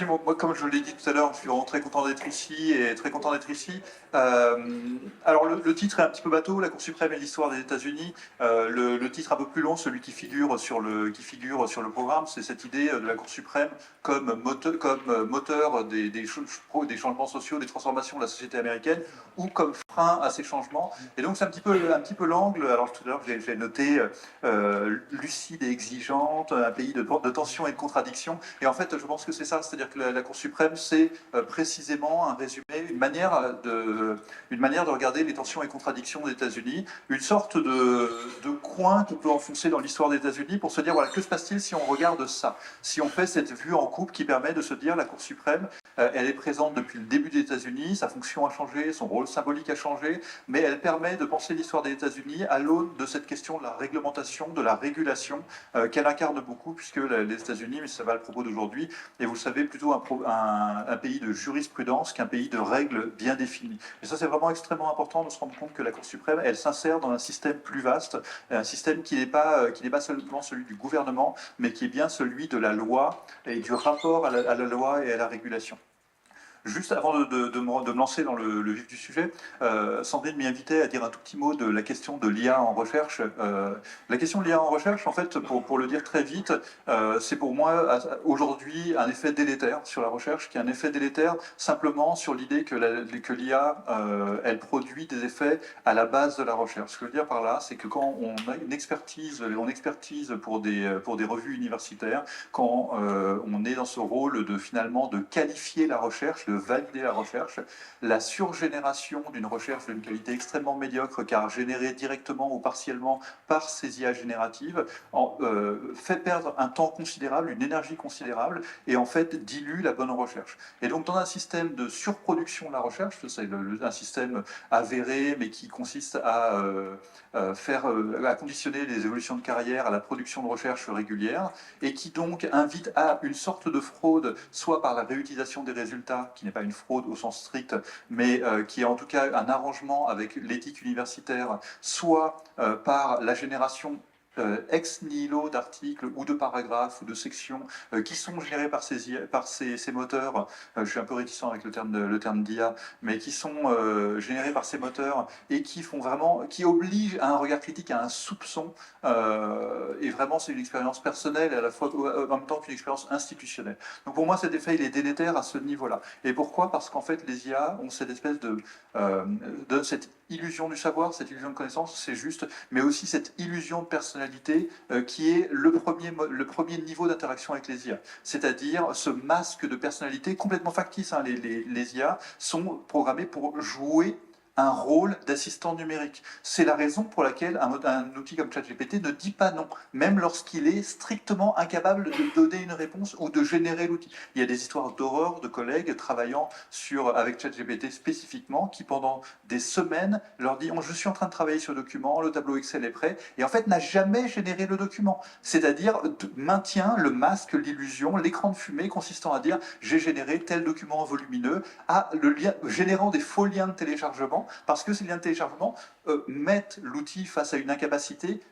Bon, moi, comme je l'ai dit tout à l'heure, je suis vraiment très content d'être ici et très content d'être ici. Euh, alors le titre est un petit peu bateau, la Cour suprême et l'histoire des États-Unis. Le titre un peu plus long, celui qui figure sur le programme, c'est cette idée de la Cour suprême comme moteur des changements sociaux, des transformations de la société américaine, ou comme frein à ces changements. Et donc c'est un petit peu l'angle. Alors tout à l'heure j'ai noté lucide et exigeante, un pays de tension et de contradiction. Et en fait, je pense que c'est ça, c'est-à-dire que la Cour suprême, c'est précisément un résumé, une manière de regarder les tensions et contradictions des États-Unis, une sorte de coin qu'on peut enfoncer dans l'histoire des États-Unis pour se dire, voilà, que se passe-t-il si on regarde ça, si on fait cette vue en coupe qui permet de se dire, la Cour suprême, elle est présente depuis le début des États-Unis, sa fonction a changé, son rôle symbolique a changé, mais elle permet de penser l'histoire des États-Unis à l'aune de cette question de la réglementation, de la régulation, qu'elle incarne beaucoup, puisque les États-Unis, mais ça va le propos d'aujourd'hui, et vous le savez, plutôt un pays de jurisprudence qu'un pays de règles bien définies. Et ça, c'est vraiment extrêmement important de se rendre compte que la Cour suprême, elle s'insère dans un système plus vaste, un système qui n'est pas seulement celui du gouvernement, mais qui est bien celui de la loi et du rapport à la loi et à la régulation. Juste avant de me lancer dans le vif du sujet, Sandrine m'y invitait à dire un tout petit mot de la question de l'IA en recherche. La question de l'IA en recherche, en fait, pour le dire très vite, c'est pour moi aujourd'hui un effet délétère sur la recherche, qui est un effet délétère simplement sur l'idée que l'IA, elle produit des effets à la base de la recherche. Ce que je veux dire par là, c'est que quand on a une expertise, on expertise pour des revues universitaires, quand on est dans ce rôle de finalement de qualifier la recherche, de valider la recherche, la surgénération d'une recherche d'une qualité extrêmement médiocre, car générée directement ou partiellement par ces IA génératives, fait perdre un temps considérable, une énergie considérable, et en fait dilue la bonne recherche. Et donc dans un système de surproduction de la recherche, c'est un système avéré, mais qui consiste à conditionner les évolutions de carrière à la production de recherche régulière, et qui donc invite à une sorte de fraude, soit par la réutilisation des résultats, qui n'est pas une fraude au sens strict, mais qui est en tout cas un arrangement avec l'éthique universitaire, soit par la génération ex nihilo d'articles ou de paragraphes ou de sections qui sont générés par ces moteurs, je suis un peu réticent avec le terme d'IA, mais qui sont générés par ces moteurs et qui obligent à un regard critique, à un soupçon, et vraiment c'est une expérience personnelle et à la fois en même temps qu'une expérience institutionnelle. Donc pour moi cet effet il est délétère à ce niveau-là. Et pourquoi? Parce qu'en fait les IA ont cette espèce euh, de cette illusion du savoir, cette illusion de connaissance, c'est juste, mais aussi cette illusion de personnalité qui est le premier niveau d'interaction avec les IA. C'est-à-dire ce masque de personnalité complètement factice. Hein. Les IA sont programmés pour jouer un rôle d'assistant numérique. C'est la raison pour laquelle un outil comme ChatGPT ne dit pas non, même lorsqu'il est strictement incapable de donner une réponse ou de générer l'outil. Il y a des histoires d'horreur de collègues travaillant avec ChatGPT spécifiquement qui, pendant des semaines, leur dit je suis en train de travailler sur le document, le tableau Excel est prêt, et en fait n'a jamais généré le document. C'est-à-dire maintient le masque, l'illusion, l'écran de fumée consistant à dire j'ai généré tel document volumineux, générant des faux liens de téléchargement, parce que ces liens de téléchargement mettent l'outil face à une incapacité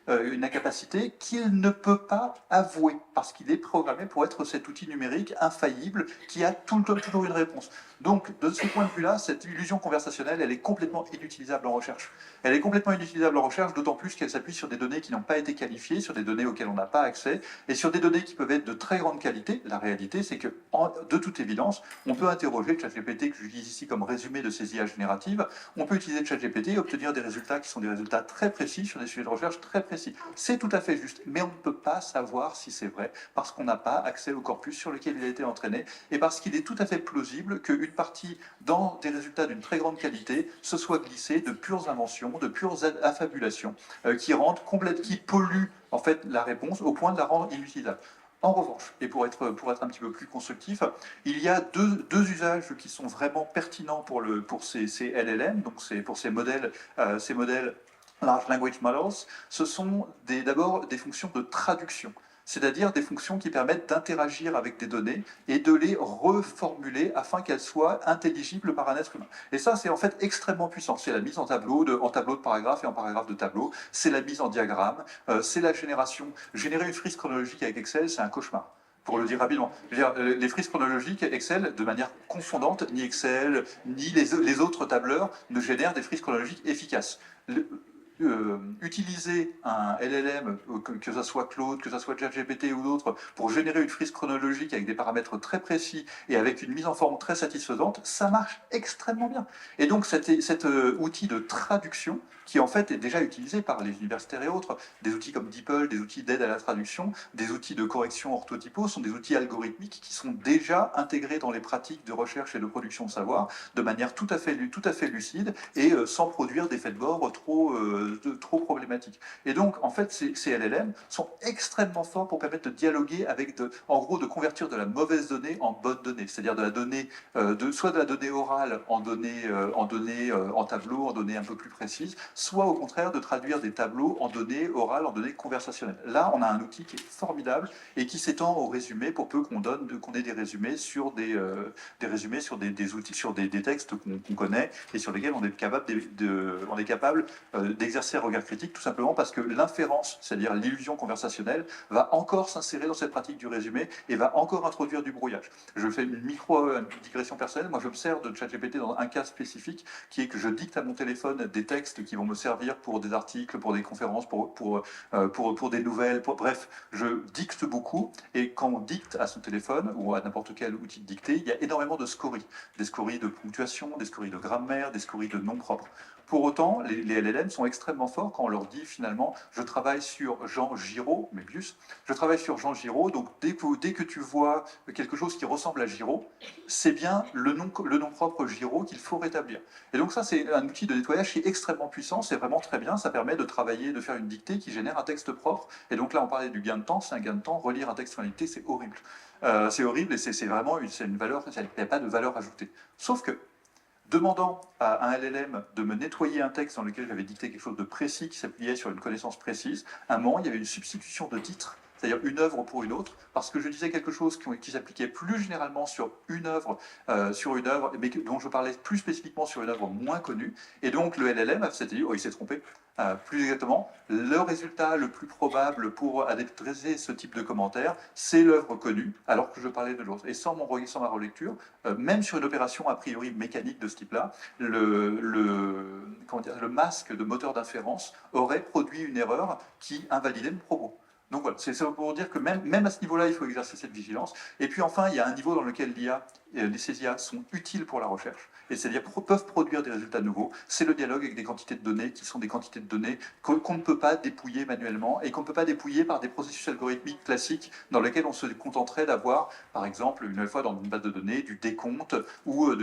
qu'il ne peut pas avouer, parce qu'il est programmé pour être cet outil numérique infaillible qui a toujours une réponse. Donc, de ce point de vue-là, cette illusion conversationnelle, elle est complètement inutilisable en recherche. Elle est complètement inutilisable en recherche, d'autant plus qu'elle s'appuie sur des données qui n'ont pas été qualifiées, sur des données auxquelles on n'a pas accès, et sur des données qui peuvent être de très grande qualité. La réalité, c'est que, de toute évidence, on peut interroger ChatGPT, que j'utilise ici comme résumé de ces IA génératives, on peut utiliser ChatGPT et obtenir des résultats qui sont des résultats très précis sur des sujets de recherche très précis. C'est tout à fait juste, mais on ne peut pas savoir si c'est vrai, parce qu'on n'a pas accès au corpus sur lequel il a été entraîné, et parce qu'il est tout à fait plausible qu'une partie, dans des résultats d'une très grande qualité, se soit glissée de pures inventions, de pures affabulations, qui polluent en fait la réponse au point de la rendre inutilisable. En revanche, et pour être un petit peu plus constructif, il y a deux usages qui sont vraiment pertinents pour ces LLM, donc pour ces modèles Large Language Models. Ce sont d'abord des fonctions de traduction. c'est-à-dire des fonctions qui permettent d'interagir avec des données et de les reformuler afin qu'elles soient intelligibles par un être humain. Et ça, c'est en fait extrêmement puissant. C'est la mise en tableau de paragraphe et en paragraphe de tableau, c'est la mise en diagramme, c'est la génération. Générer une frise chronologique avec Excel, c'est un cauchemar. Pour le dire rapidement. Je veux dire, les frises chronologiques, Excel, de manière confondante, ni Excel, ni les autres tableurs ne génèrent des frises chronologiques efficaces. Utiliser un LLM, que ce soit Claude, que ce soit ChatGPT ou d'autres, pour générer une frise chronologique avec des paramètres très précis et avec une mise en forme très satisfaisante, ça marche extrêmement bien. Et donc cet outil de traduction, qui en fait est déjà utilisé par les universitaires et autres, des outils comme DeepL, des outils d'aide à la traduction, des outils de correction orthotypo, sont des outils algorithmiques qui sont déjà intégrés dans les pratiques de recherche et de production de savoir de manière tout à fait lucide et sans produire d'effets de bord trop problématiques. Et donc, en fait, ces LLM sont extrêmement forts pour permettre de dialoguer avec, en gros, de convertir de la mauvaise donnée en bonne donnée, c'est-à-dire de la donnée, soit de la donnée orale en tableau, en données un peu plus précises, soit au contraire de traduire des tableaux en données orales, en données conversationnelles. Là, on a un outil qui est formidable et qui s'étend au résumé pour peu qu'on ait des résumés sur des outils, sur des textes qu'on connaît et sur lesquels on est capable d'exercer un regard critique, tout simplement parce que l'inférence, c'est-à-dire l'illusion conversationnelle, va encore s'insérer dans cette pratique du résumé et va encore introduire du brouillage. Je fais une digression personnelle. Moi, je me sers de ChatGPT dans un cas spécifique qui est que je dicte à mon téléphone des textes qui vont me servir pour des articles, pour des conférences, pour des nouvelles, bref, je dicte beaucoup et quand on dicte à son téléphone ou à n'importe quel outil de dictée, il y a énormément de scories. Des scories de ponctuation, des scories de grammaire, des scories de noms propres. Pour autant, les LLM sont extrêmement forts quand on leur dit finalement je travaille sur Jean Giraud, Mébius, je travaille sur Jean Giraud, donc dès que tu vois quelque chose qui ressemble à Giraud, c'est bien le nom propre Giraud qu'il faut rétablir. Et donc ça, c'est un outil de nettoyage qui est extrêmement puissant, c'est vraiment très bien, ça permet de travailler, de faire une dictée qui génère un texte propre. Et donc là, on parlait du gain de temps, c'est un gain de temps, relire un texte en dictée, c'est horrible. C'est horrible et c'est vraiment une valeur, il n'y a pas de valeur ajoutée. Sauf que, demandant à un LLM de me nettoyer un texte dans lequel j'avais dicté quelque chose de précis qui s'appuyait sur une connaissance précise, à un moment, il y avait une substitution de titre, c'est-à-dire une œuvre pour une autre, parce que je disais quelque chose qui s'appliquait plus généralement sur une œuvre, mais dont je parlais plus spécifiquement sur une œuvre moins connue, et donc le LLM s'était dit, oh, il s'est trompé. Plus exactement, le résultat le plus probable pour adresser ce type de commentaire, c'est l'œuvre connue, alors que je parlais de l'autre. Et sans ma relecture, même sur une opération a priori mécanique de ce type-là, le masque de moteur d'inférence aurait produit une erreur qui invalidait mon propos. Donc voilà, c'est pour dire que même à ce niveau-là, il faut exercer cette vigilance. Et puis enfin, il y a un niveau dans lequel ces IA sont utiles pour la recherche, et c'est-à-dire peuvent produire des résultats nouveaux. C'est le dialogue avec des quantités de données qui sont des quantités de données qu'on ne peut pas dépouiller manuellement et qu'on ne peut pas dépouiller par des processus algorithmiques classiques dans lesquels on se contenterait d'avoir, par exemple, une fois dans une base de données, du décompte ou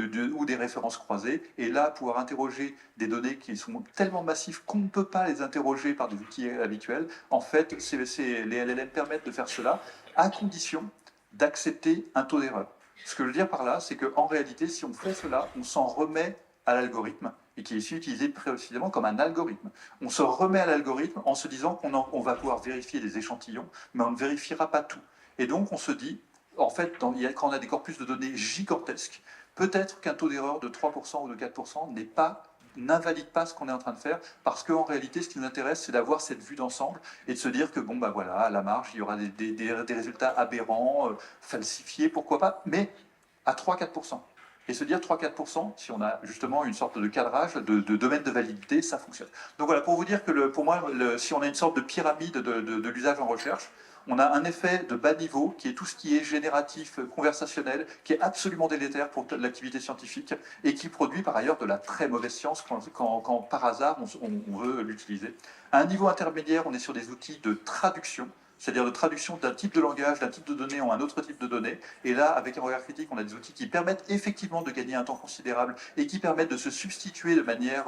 des références croisées. Et là, pouvoir interroger des données qui sont tellement massives qu'on ne peut pas les interroger par des outils habituels, en fait, les LLM permettent de faire cela à condition d'accepter un taux d'erreur. Ce que je veux dire par là, c'est qu'en réalité, si on fait cela, on s'en remet à l'algorithme, et qui est ici utilisé précisément comme un algorithme. On se remet à l'algorithme en se disant qu'on va pouvoir vérifier des échantillons, mais on ne vérifiera pas tout. Et donc on se dit, en fait, quand on a des corpus de données gigantesques, peut-être qu'un taux d'erreur de 3% ou de 4% n'invalide pas ce qu'on est en train de faire, parce qu'en réalité, ce qui nous intéresse, c'est d'avoir cette vue d'ensemble et de se dire que, bon, bah voilà, à la marge, il y aura des résultats aberrants, falsifiés, pourquoi pas, mais à 3-4%. Et se dire 3-4%, si on a justement une sorte de cadrage, de domaine de validité, ça fonctionne. Donc voilà, pour vous dire que pour moi, si on a une sorte de pyramide de l'usage en recherche, on a un effet de bas niveau qui est tout ce qui est génératif, conversationnel, qui est absolument délétère pour l'activité scientifique et qui produit par ailleurs de la très mauvaise science quand par hasard on veut l'utiliser. À un niveau intermédiaire, on est sur des outils de traduction, c'est-à-dire de traduction d'un type de langage, d'un type de données en un autre type de données. Et là, avec un regard critique, on a des outils qui permettent effectivement de gagner un temps considérable et qui permettent de se substituer de manière,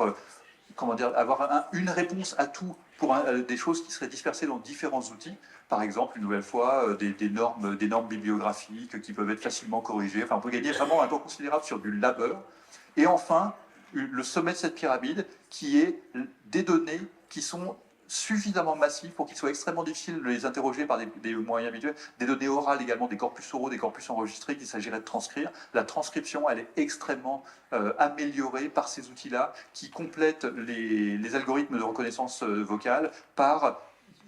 avoir une réponse à tout pour des choses qui seraient dispersées dans différents outils. Par exemple, une nouvelle fois, des normes bibliographiques qui peuvent être facilement corrigées. Enfin, on peut gagner vraiment un temps considérable sur du labeur. Et enfin, le sommet de cette pyramide, qui est des données qui sont suffisamment massifs pour qu'il soit extrêmement difficile de les interroger par des moyens habituels, des données orales également, des corpus oraux, des corpus enregistrés qu'il s'agirait de transcrire. La transcription, elle est extrêmement améliorée par ces outils-là qui complètent les algorithmes de reconnaissance vocale par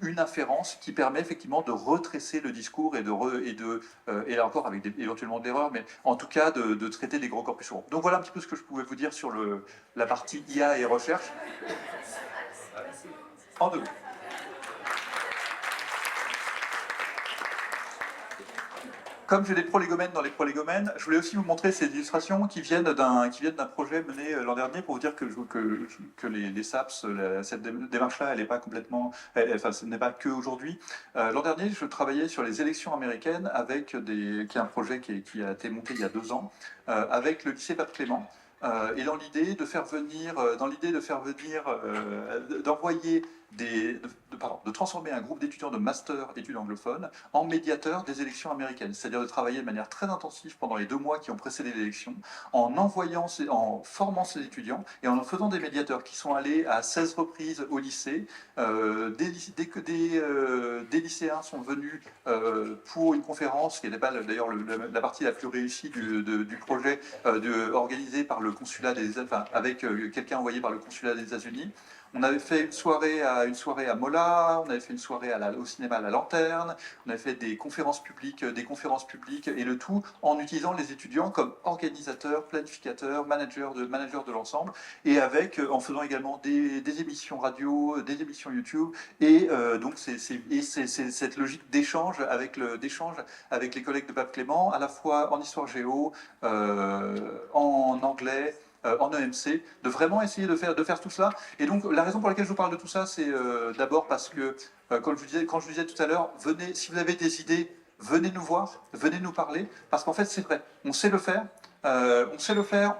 une inférence qui permet effectivement de retresser le discours et et là encore avec éventuellement de l'erreur, mais en tout cas de traiter des gros corpus oraux. Donc voilà un petit peu ce que je pouvais vous dire sur la partie IA et recherche. En deux. Comme j'ai des prolégomènes dans les prolégomènes, je voulais aussi vous montrer ces illustrations qui viennent d'un projet mené l'an dernier pour vous dire que les SAPS, cette démarche-là, elle n'est pas complètement, enfin, ce n'est pas que aujourd'hui. L'an dernier, je travaillais sur les élections américaines avec qui est un projet qui a été monté il y a 2 ans, avec le lycée Pape Clément. Et dans l'idée de faire venir, d'envoyer de transformer un groupe d'étudiants de master études anglophones en médiateurs des élections américaines, c'est-à-dire de travailler de manière très intensive pendant les 2 mois qui ont précédé l'élection, en formant ces étudiants et en faisant des médiateurs qui sont allés à 16 reprises au lycée. Des lycéens sont venus pour une conférence qui n'était pas d'ailleurs la partie la plus réussie du projet organisée par le consulat avec quelqu'un envoyé par le consulat des États-Unis. On avait fait une soirée à Mola, on avait fait une soirée au cinéma à la Lanterne, on avait fait des conférences publiques, et le tout en utilisant les étudiants comme organisateurs, planificateurs, managers de l'ensemble, et en faisant également des émissions radio, des émissions YouTube, et donc c'est cette logique d'échange avec les collègues de Pape Clément, à la fois en histoire géo, en anglais, en EMC, de vraiment essayer de faire tout cela. Et donc, la raison pour laquelle je vous parle de tout ça, c'est d'abord parce que, quand je vous disais tout à l'heure, venez, si vous avez des idées, venez nous voir, venez nous parler, parce qu'en fait, c'est vrai, on sait le faire,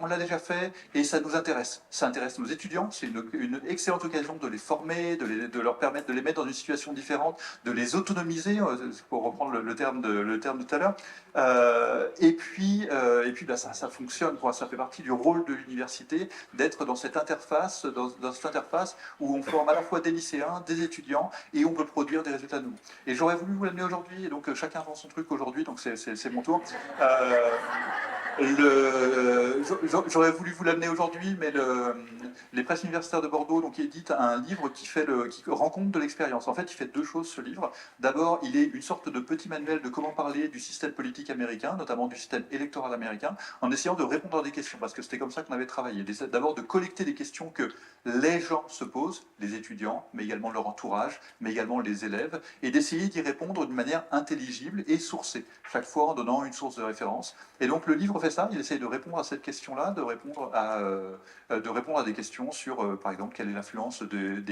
on l'a déjà fait, et ça nous intéresse. Ça intéresse nos étudiants, c'est une excellente occasion de les former, de leur permettre de les mettre dans une situation différente, de les autonomiser, pour reprendre le terme de tout à l'heure. Et puis ça fonctionne, ça fait partie du rôle de l'université, d'être dans cette interface, où on forme à la fois des lycéens, des étudiants, et on peut produire des résultats nouveaux. Et j'aurais voulu vous l'amener aujourd'hui, et donc chacun vend son truc aujourd'hui, donc c'est mon tour. J'aurais voulu vous l'amener aujourd'hui, mais les presses universitaires de Bordeaux donc, éditent un livre qui rend compte de l'expérience. En fait, il fait 2 choses, ce livre. D'abord, il est une sorte de petit manuel de comment parler du système politique américain, notamment du système électoral américain, en essayant de répondre à des questions, parce que c'était comme ça qu'on avait travaillé. D'abord, de collecter des questions que les gens se posent, les étudiants, mais également leur entourage, mais également les élèves, et d'essayer d'y répondre d'une manière intelligible et sourcée, chaque fois en donnant une source de référence. Et donc, le livre fait ça, il essaye de répondre à cette question-là, de répondre à des questions sur, par exemple, quelle est l'influence de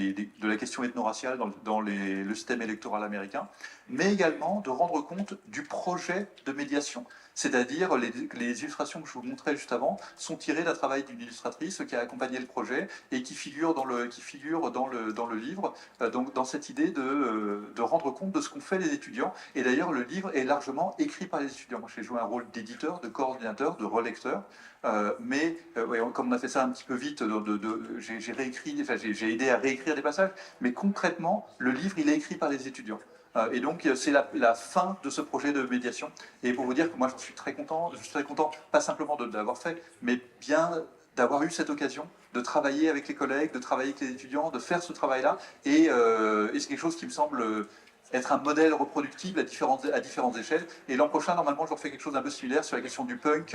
la question ethno-raciale dans le système électoral américain, mais également de rendre compte du projet de médiation. C'est-à-dire, les illustrations que je vous montrais juste avant sont tirées d'un travail d'une illustratrice qui a accompagné le projet et qui figure dans le livre, donc dans cette idée de rendre compte de ce qu'ont fait les étudiants. Et d'ailleurs, le livre est largement écrit par les étudiants. Moi, j'ai joué un rôle d'éditeur, de coordinateur, de relecteur, mais comme on a fait ça un petit peu vite, j'ai aidé à réécrire des passages, mais concrètement, le livre, il est écrit par les étudiants. Et donc, c'est la fin de ce projet de médiation. Et pour vous dire que moi, je suis très content, pas simplement de l'avoir fait, mais bien d'avoir eu cette occasion de travailler avec les collègues, de travailler avec les étudiants, de faire ce travail-là. Et c'est quelque chose qui me semble être un modèle reproductible à différentes échelles. Et l'an prochain, normalement, je refais quelque chose d'un peu similaire sur la question du punk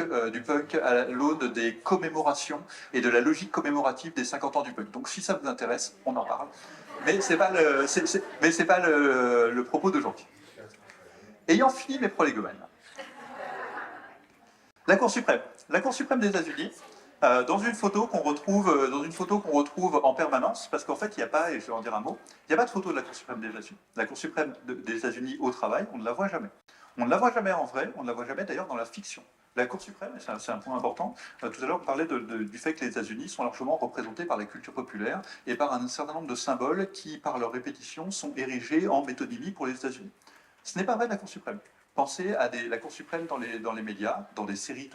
à l'aune des commémorations et de la logique commémorative des 50 ans du punk. Donc, si ça vous intéresse, on en parle. Mais ce n'est pas le propos d'aujourd'hui. Ayant fini mes prolégomènes, la Cour suprême. La Cour suprême des États-Unis, dans une photo qu'on retrouve en permanence, parce qu'en fait, il n'y a pas, et je vais en dire un mot, il n'y a pas de photo de la Cour suprême des États-Unis. La Cour suprême des États-Unis au travail, on ne la voit jamais. On ne la voit jamais en vrai, on ne la voit jamais d'ailleurs dans la fiction. La Cour suprême, c'est un point important, tout à l'heure on parlait du fait que les États-Unis sont largement représentés par la culture populaire et par un certain nombre de symboles qui, par leur répétition, sont érigés en métonymie pour les États-Unis. Ce n'est pas vrai de la Cour suprême. Pensez à la Cour suprême dans les médias, dans des séries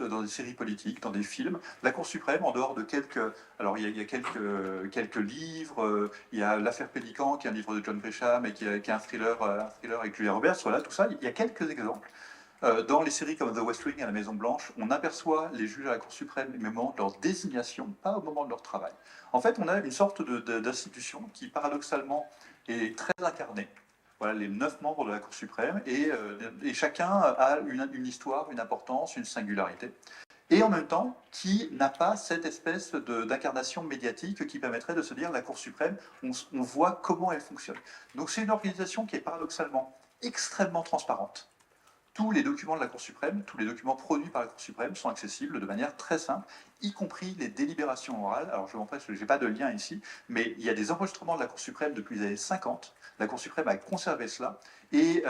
politiques, dans des films. La Cour suprême, en dehors de quelques... Alors, il y a quelques livres, il y a L'affaire Pélican, qui est un livre de John Grisham, et qui est un thriller avec Julia Roberts. Voilà, tout ça, il y a quelques exemples. Dans les séries comme The West Wing à la Maison Blanche, on aperçoit les juges à la Cour suprême au moment de leur désignation, pas au moment de leur travail. En fait, on a une sorte d'institution qui, paradoxalement, est très incarnée. Voilà, les 9 membres de la Cour suprême, et chacun a une histoire, une importance, une singularité. Et en même temps, qui n'a pas cette espèce d'incarnation médiatique qui permettrait de se dire la Cour suprême, on voit comment elle fonctionne. Donc c'est une organisation qui est paradoxalement extrêmement transparente. Tous les documents de la Cour suprême, tous les documents produits par la Cour suprême sont accessibles de manière très simple, y compris les délibérations orales. Alors je vous montre, je n'ai pas de lien ici, mais il y a des enregistrements de la Cour suprême depuis les années 50. La Cour suprême a conservé cela. Et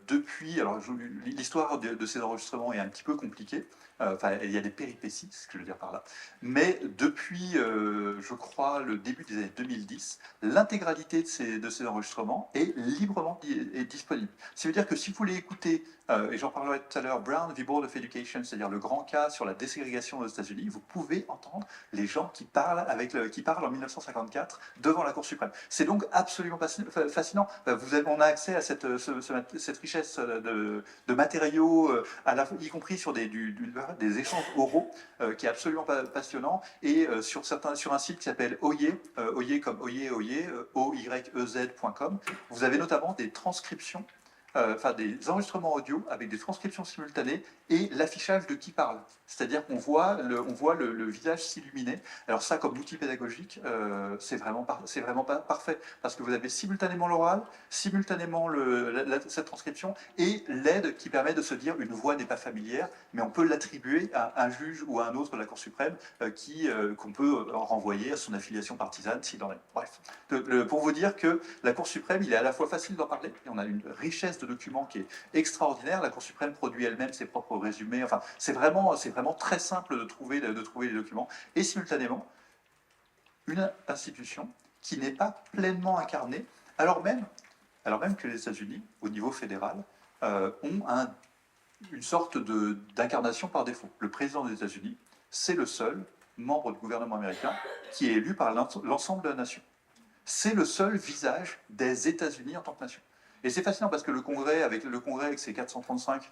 depuis, alors l'histoire de ces enregistrements est un petit peu compliquée. Enfin, il y a des péripéties, c'est ce que je veux dire par là. Mais depuis, je crois, le début des années 2010, l'intégralité de ces enregistrements est librement disponible. Ça veut dire que si vous voulez écouter, et j'en parlerai tout à l'heure, Brown v. Board of Education, c'est-à-dire le grand cas sur la déségrégation aux États-Unis, vous pouvez entendre les gens qui parlent en 1954 devant la Cour suprême. C'est donc absolument fascinant. On a accès à cette richesse de matériaux, y compris sur des échanges oraux, qui est absolument passionnant, et sur un site qui s'appelle Oye, Oye comme Oye, oyez.com, vous avez notamment des transcriptions, des enregistrements audio avec des transcriptions simultanées et l'affichage de qui parle. C'est-à-dire qu'on voit le visage s'illuminer. Alors ça, comme outil pédagogique, c'est vraiment pas parfait, parce que vous avez simultanément l'oral, simultanément cette transcription, et l'aide qui permet de se dire une voix n'est pas familière, mais on peut l'attribuer à un juge ou à un autre de la Cour suprême qu'on peut renvoyer à son affiliation partisane s'il en est. Bref, pour vous dire que la Cour suprême, il est à la fois facile d'en parler, et on a une richesse de documents qui est extraordinaire. La Cour suprême produit elle-même ses propres résumés. Enfin, c'est vraiment très simple de trouver les documents. Et simultanément, une institution qui n'est pas pleinement incarnée, alors même que les États-Unis, au niveau fédéral, ont une sorte d'incarnation par défaut. Le président des États-Unis, c'est le seul membre du gouvernement américain qui est élu par l'ensemble de la nation. C'est le seul visage des États-Unis en tant que nation. Et c'est fascinant parce que le Congrès avec ses 435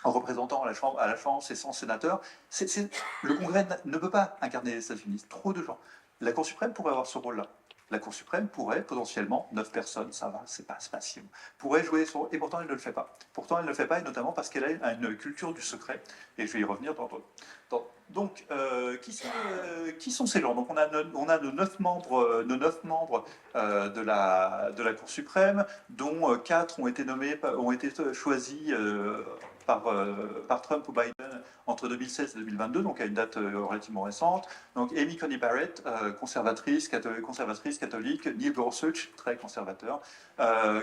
représentants à la Chambre, ses 100 sénateurs, le Congrès ne peut pas incarner les États-Unis. Trop de gens. La Cour suprême pourrait avoir ce rôle-là. La Cour suprême pourrait, potentiellement, 9 personnes, ça va, c'est pas si bon, pourrait jouer son rôle, et pourtant elle ne le fait pas. Pourtant elle ne le fait pas, et notamment parce qu'elle a une culture du secret, et je vais y revenir donc, qui sont ces gens? Donc on a nos 9 membres, de la Cour suprême, dont 4 ont été choisis par Trump ou Biden entre 2016 et 2022, donc à une date relativement récente. Donc Amy Coney Barrett, conservatrice catholique, Neil Gorsuch, très conservateur,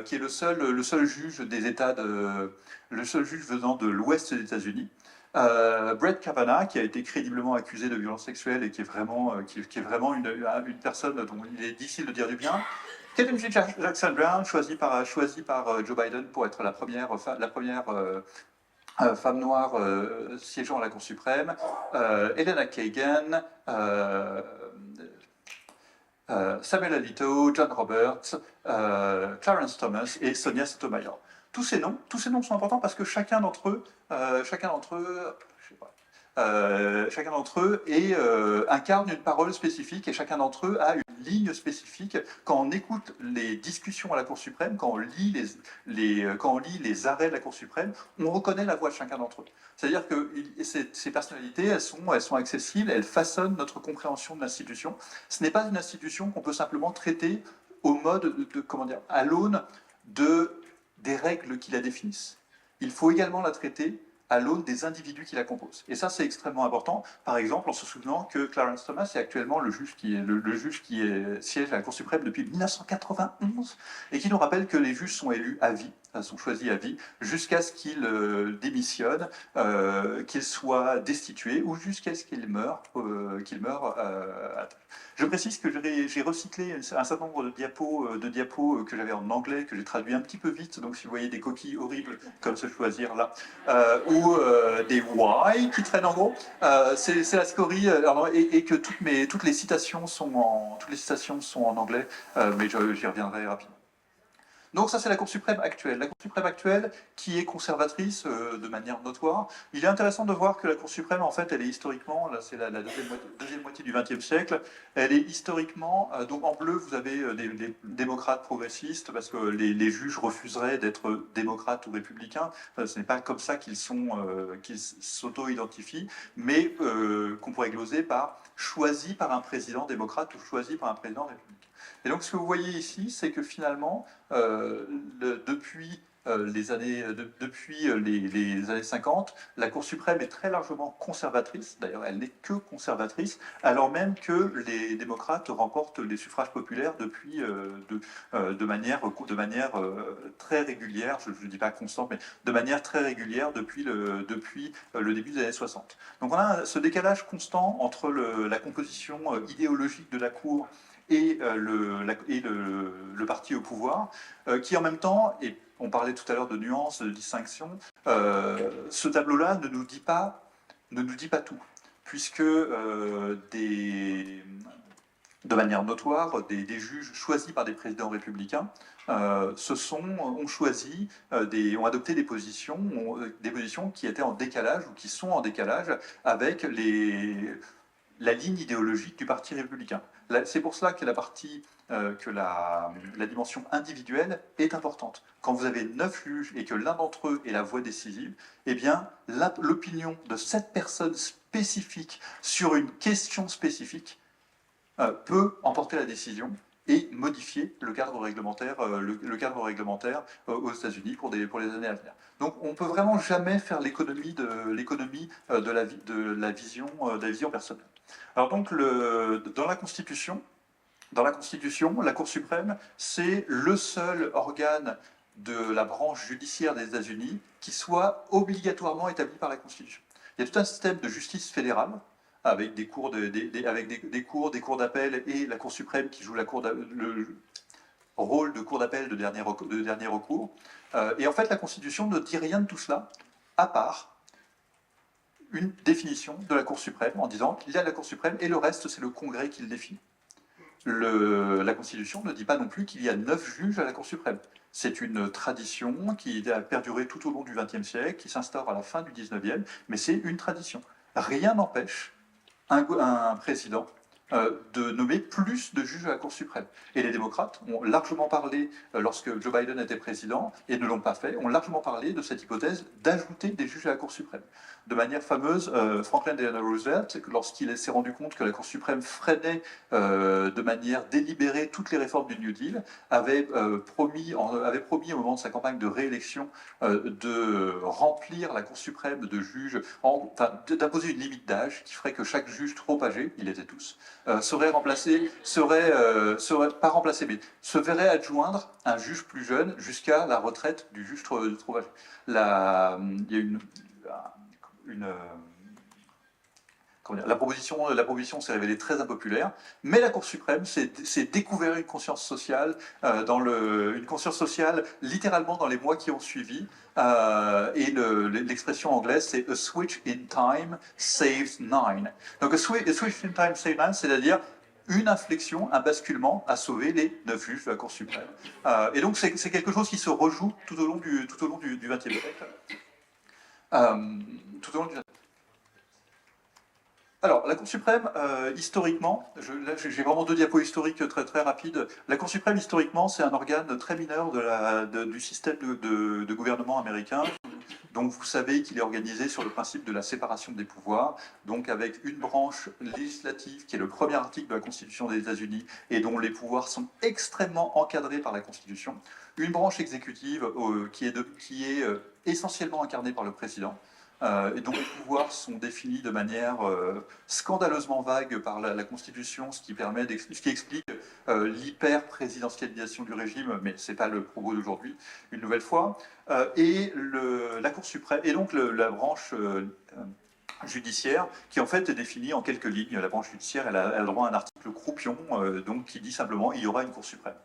qui est le seul juge le seul juge venant de l'ouest des États-Unis. Brett Kavanaugh, qui a été crédiblement accusé de violence sexuelle et qui est vraiment une personne dont il est difficile de dire du bien. Ketanji Jackson Brown, choisi par Joe Biden pour être la première femme noire siégeant à la Cour suprême, Elena Kagan, Samuel Alito, John Roberts, Clarence Thomas et Sonia Sotomayor. Tous ces noms sont importants parce que chacun d'entre eux incarne une parole spécifique, et chacun d'entre eux a une ligne spécifique. Quand on écoute les discussions à la Cour suprême, quand on lit les arrêts de la Cour suprême, on reconnaît la voix de chacun d'entre eux. C'est-à-dire que ces personnalités, elles sont accessibles, elles façonnent notre compréhension de l'institution. Ce n'est pas une institution qu'on peut simplement traiter au mode à l'aune des règles qui la définissent. Il faut également la traiter à l'aune des individus qui la composent. Et ça, c'est extrêmement important. Par exemple, en se souvenant que Clarence Thomas est actuellement le juge qui siège à la Cour suprême depuis 1991 et qui nous rappelle que les juges sont élus à vie, sont choisis à vie, jusqu'à ce qu'ils démissionnent, qu'ils soient destitués ou jusqu'à ce qu'ils meurent. Je précise que j'ai recyclé un certain nombre de diapos que j'avais en anglais, que j'ai traduit un petit peu vite, donc si vous voyez des coquilles horribles comme se choisir là, ou des why qui traînent en gros, c'est la scorie, et que toutes les citations sont en anglais, mais j'y reviendrai rapidement. Donc ça, c'est la Cour suprême actuelle. La Cour suprême actuelle, qui est conservatrice de manière notoire. Il est intéressant de voir que la Cour suprême, en fait, elle est historiquement, là c'est la deuxième moitié du XXe siècle, elle est historiquement, donc en bleu, vous avez des démocrates progressistes, parce que les juges refuseraient d'être démocrates ou républicains. Ce n'est pas comme ça qu'ils s'auto-identifient, mais qu'on pourrait gloser par choisi par un président démocrate ou choisi par un président républicain. Et donc ce que vous voyez ici, c'est que finalement, depuis les années 50, la Cour suprême est très largement conservatrice. D'ailleurs, elle n'est que conservatrice, alors même que les démocrates remportent les suffrages populaires depuis, de manière très régulière, je ne dis pas constante, mais de manière très régulière depuis le début des années 60. Donc on a ce décalage constant entre la composition idéologique de la Cour et le parti au pouvoir, qui en même temps, et on parlait tout à l'heure de nuances, de distinctions, ce tableau-là ne nous dit pas tout, puisque de manière notoire, des juges choisis par des présidents républicains ont adopté des positions qui étaient en décalage ou qui sont en décalage avec la ligne idéologique du Parti républicain. C'est pour cela que la dimension individuelle est importante. Quand vous avez 9 juges et que l'un d'entre eux est la voix décisive, eh bien, l'opinion de cette personne spécifique sur une question spécifique peut emporter la décision et modifier le cadre réglementaire, aux États-Unis pour les années à venir. Donc on ne peut vraiment jamais faire l'économie de la vision personnelle. Alors donc dans la Constitution, la Cour suprême, c'est le seul organe de la branche judiciaire des États-Unis qui soit obligatoirement établi par la Constitution. Il y a tout un système de justice fédérale avec des cours d'appel et la Cour suprême qui joue le rôle de cour d'appel de dernier recours. Et en fait, la Constitution ne dit rien de tout cela, à part une définition de la Cour suprême en disant qu'il y a la Cour suprême et le reste, c'est le Congrès qui le définit. La Constitution ne dit pas non plus qu'il y a 9 juges à la Cour suprême. C'est une tradition qui a perduré tout au long du XXe siècle, qui s'instaure à la fin du XIXe, mais c'est une tradition. Rien n'empêche un président de nommer plus de juges à la Cour suprême. Et les démocrates ont largement parlé, lorsque Joe Biden était président, et ne l'ont pas fait, ont largement parlé de cette hypothèse d'ajouter des juges à la Cour suprême. De manière fameuse, Franklin Delano Roosevelt, lorsqu'il s'est rendu compte que la Cour suprême freinait de manière délibérée toutes les réformes du New Deal, avait promis au moment de sa campagne de réélection de remplir la Cour suprême de juges, d'imposer une limite d'âge qui ferait que chaque juge trop âgé, ils étaient tous, se verrait adjoindre un juge plus jeune jusqu'à la retraite du juge trop âgé. Il y a la proposition s'est révélée très impopulaire, mais la Cour suprême s'est découvert une conscience sociale, une conscience sociale littéralement dans les mois qui ont suivi, et l'expression anglaise c'est « a switch in time saves 9 ». Donc a switch in time saves 9, c'est-à-dire une inflexion, un basculement a sauvé les 9 juges de la Cour suprême. Et donc c'est quelque chose qui se rejoue tout au long du XXe siècle. Alors, la Cour suprême, historiquement, j'ai vraiment 2 diapos historiques très, très rapides. La Cour suprême, historiquement, c'est un organe très mineur du système de gouvernement américain. Donc, vous savez qu'il est organisé sur le principe de la séparation des pouvoirs, donc avec une branche législative, qui est le premier article de la Constitution des États-Unis, et dont les pouvoirs sont extrêmement encadrés par la Constitution. Une branche exécutive qui est essentiellement incarnée par le président. Et dont les pouvoirs sont définis de manière scandaleusement vague par la Constitution, ce qui explique l'hyper-présidentialisation du régime, mais ce n'est pas le propos d'aujourd'hui, une nouvelle fois. La Cour suprême, et donc la branche judiciaire, qui en fait est définie en quelques lignes. La branche judiciaire, elle a droit à un article croupion, donc qui dit simplement il y aura une Cour suprême.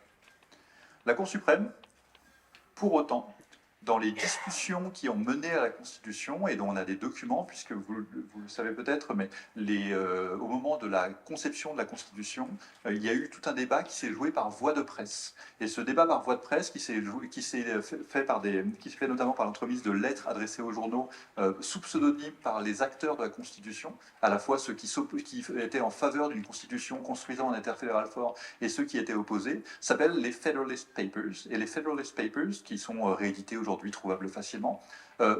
La Cour suprême, pour autant, dans les discussions qui ont mené à la Constitution, et dont on a des documents, puisque vous le savez peut-être, mais au moment de la conception de la Constitution, il y a eu tout un débat qui s'est joué par voie de presse. Et ce débat par voie de presse, qui s'est fait notamment par l'entremise de lettres adressées aux journaux, sous pseudonyme par les acteurs de la Constitution, à la fois ceux qui étaient en faveur d'une Constitution construisant un interfédéral fort et ceux qui étaient opposés, s'appellent les Federalist Papers. Et les Federalist Papers, qui sont réédités aujourd'hui, trouvables facilement,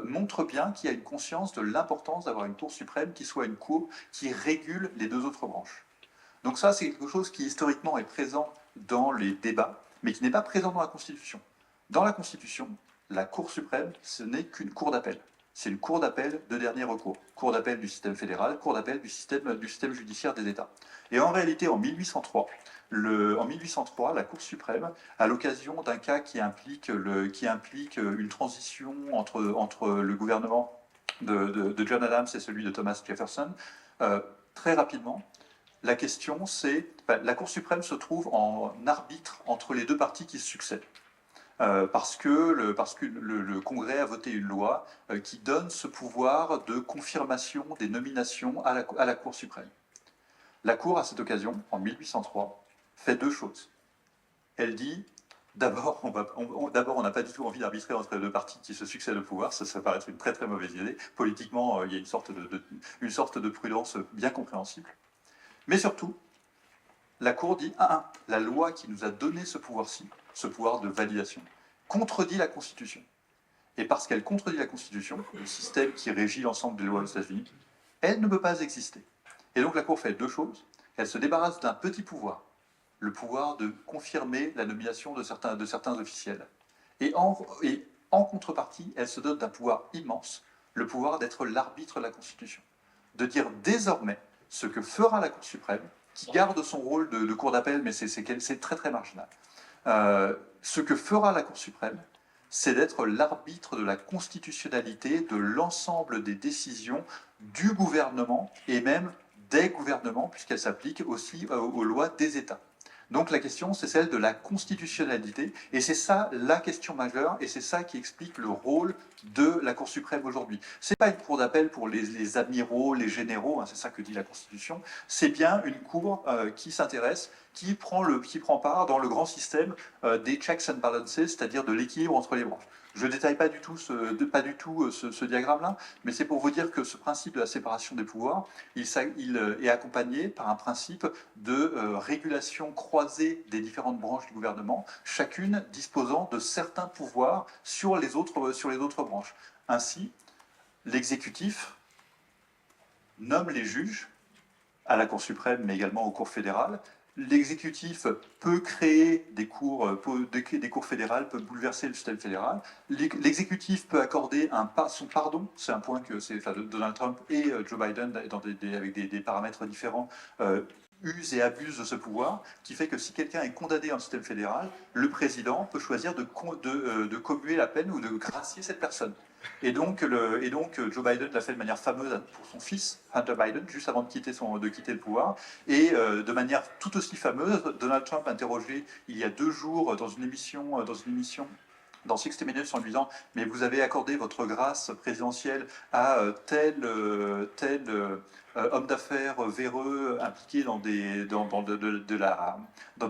montrent bien qu'il y a une conscience de l'importance d'avoir une Cour suprême qui soit une Cour qui régule les deux autres branches. Donc ça, c'est quelque chose qui historiquement est présent dans les débats, mais qui n'est pas présent dans la Constitution. Dans la Constitution, la Cour suprême, ce n'est qu'une cour d'appel. C'est une cour d'appel de dernier recours. Cour d'appel du système fédéral, cour d'appel du système judiciaire des États. Et en réalité, en 1803, la Cour suprême, à l'occasion d'un cas qui implique une transition entre le gouvernement de John Adams et celui de Thomas Jefferson, très rapidement, la question c'est, la Cour suprême se trouve en arbitre entre les deux partis qui se succèdent. Parce que le Congrès a voté une loi qui donne ce pouvoir de confirmation des nominations à la Cour suprême. La Cour, à cette occasion, en 1803, fait deux choses. Elle dit, d'abord, on n'a pas du tout envie d'arbitrer entre les deux partis qui se succèdent au pouvoir, ça paraît être une très très mauvaise idée. Politiquement, il y a une sorte de prudence bien compréhensible. Mais surtout, la Cour dit, la loi qui nous a donné ce pouvoir-ci, ce pouvoir de validation, contredit la Constitution. Et parce qu'elle contredit la Constitution, le système qui régit l'ensemble des lois aux États-Unis, elle ne peut pas exister. Et donc la Cour fait deux choses. Elle se débarrasse d'un petit pouvoir, le pouvoir de confirmer la nomination de certains officiels. Et en contrepartie, elle se dote d'un pouvoir immense, le pouvoir d'être l'arbitre de la Constitution. De dire désormais ce que fera la Cour suprême, qui garde son rôle de cour d'appel, mais c'est très très marginal. Ce que fera la Cour suprême, c'est d'être l'arbitre de la constitutionnalité de l'ensemble des décisions du gouvernement et même des gouvernements, puisqu'elle s'applique aussi aux lois des États. Donc la question, c'est celle de la constitutionnalité, et c'est ça la question majeure, et c'est ça qui explique le rôle de la Cour suprême aujourd'hui. Ce n'est pas une cour d'appel pour les amiraux, les généraux, c'est ça que dit la Constitution, c'est bien une cour qui s'intéresse, qui prend part dans le grand système des checks and balances, c'est-à-dire de l'équilibre entre les branches. Je ne détaille pas du tout ce diagramme-là, mais c'est pour vous dire que ce principe de la séparation des pouvoirs, il est accompagné par un principe de régulation croisée des différentes branches du gouvernement, chacune disposant de certains pouvoirs sur les autres branches. Ainsi, l'exécutif nomme les juges à la Cour suprême, mais également aux cours fédérales. L'exécutif peut créer des cours fédérales, peut bouleverser le système fédéral. L'exécutif peut accorder son pardon, c'est un point que Donald Trump et Joe Biden, avec des paramètres différents, usent et abusent de ce pouvoir, qui fait que si quelqu'un est condamné dans le système fédéral, le président peut choisir de commuer la peine ou de gracier cette personne. Et donc Joe Biden l'a fait de manière fameuse pour son fils, Hunter Biden, juste avant de quitter le pouvoir. Et de manière tout aussi fameuse, Donald Trump interrogé il y a 2 jours dans une émission dans 60 Minutes en lui disant « Mais vous avez accordé votre grâce présidentielle à tel homme d'affaires véreux impliqué dans des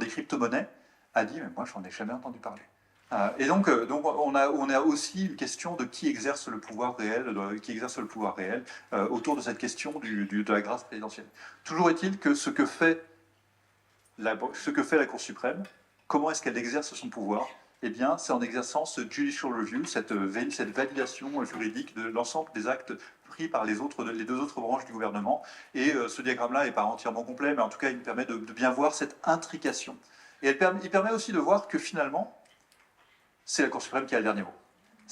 crypto-monnaies ?» a dit « Mais moi, j'en ai jamais entendu parler. » Et donc on a aussi une question de qui exerce le pouvoir réel, autour de cette question de la grâce présidentielle. Toujours est-il que ce que fait la Cour suprême, comment est-ce qu'elle exerce son pouvoir? Eh bien, c'est en exerçant ce judicial review, cette validation juridique de l'ensemble des actes pris par les 2 autres branches du gouvernement. Et ce diagramme-là n'est pas entièrement complet, mais en tout cas, il nous permet de bien voir cette intrication. Et il permet aussi de voir que finalement, c'est la Cour suprême qui a le dernier mot.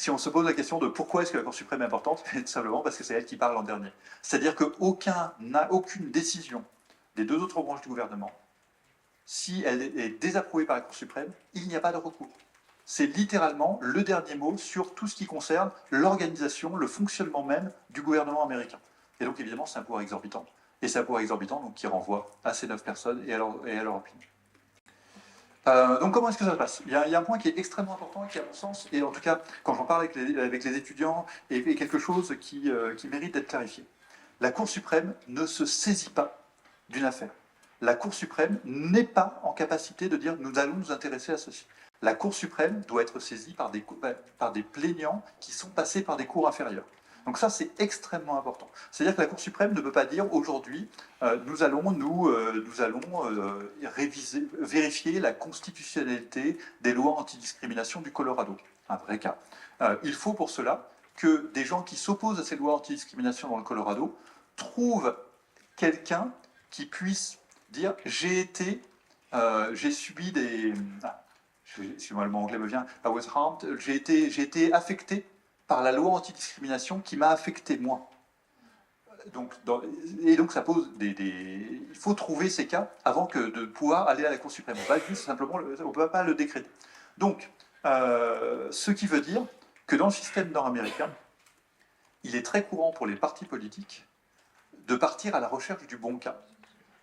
si on se pose la question de pourquoi est-ce que la Cour suprême est importante, tout simplement parce que c'est elle qui parle en dernier. C'est-à-dire qu'aucune décision des deux autres branches du gouvernement, si elle est désapprouvée par la Cour suprême, il n'y a pas de recours. C'est littéralement le dernier mot sur tout ce qui concerne l'organisation, le fonctionnement même du gouvernement américain. Et donc évidemment, c'est un pouvoir exorbitant. Et c'est un pouvoir exorbitant donc, qui renvoie à ces 9 personnes et à leur opinion. Donc comment est-ce que ça se passe ? Il y a un point qui est extrêmement important et qui, à mon sens, et en tout cas, quand j'en parle avec les étudiants, est quelque chose qui mérite d'être clarifié. La Cour suprême ne se saisit pas d'une affaire. La Cour suprême n'est pas en capacité de dire « nous allons nous intéresser à ceci ». La Cour suprême doit être saisie par des plaignants qui sont passés par des cours inférieures. Donc ça, c'est extrêmement important. C'est-à-dire que la Cour suprême ne peut pas dire aujourd'hui, nous allons vérifier la constitutionnalité des lois antidiscrimination du Colorado. Un vrai cas. Il faut pour cela que des gens qui s'opposent à ces lois antidiscrimination dans le Colorado trouvent quelqu'un qui puisse dire j'ai subi des... excusez-moi, le mot anglais me vient, I was harmed, j'ai été affecté par la loi antidiscrimination qui m'a affecté moi. Donc ça pose il faut trouver ces cas avant de pouvoir aller à la Cour suprême. On va juste simplement, on ne peut pas le décréter. Donc, ce qui veut dire que dans le système nord-américain, il est très courant pour les partis politiques de partir à la recherche du bon cas,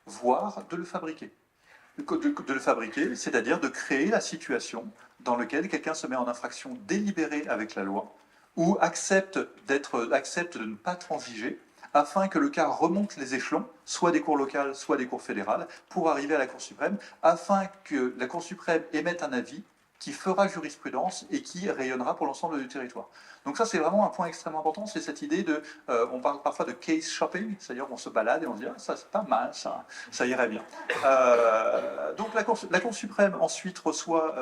voire de le fabriquer. De le fabriquer, c'est-à-dire de créer la situation dans laquelle quelqu'un se met en infraction délibérée avec la loi ou accepte de ne pas transiger afin que le cas remonte les échelons, soit des cours locales, soit des cours fédérales, pour arriver à la Cour suprême, afin que la Cour suprême émette un avis qui fera jurisprudence et qui rayonnera pour l'ensemble du territoire. Donc ça, c'est vraiment un point extrêmement important, c'est cette idée de... on parle parfois de case shopping, c'est-à-dire on se balade et on se dit « ah, ça c'est pas mal, ça irait bien ». Donc la Cour suprême ensuite reçoit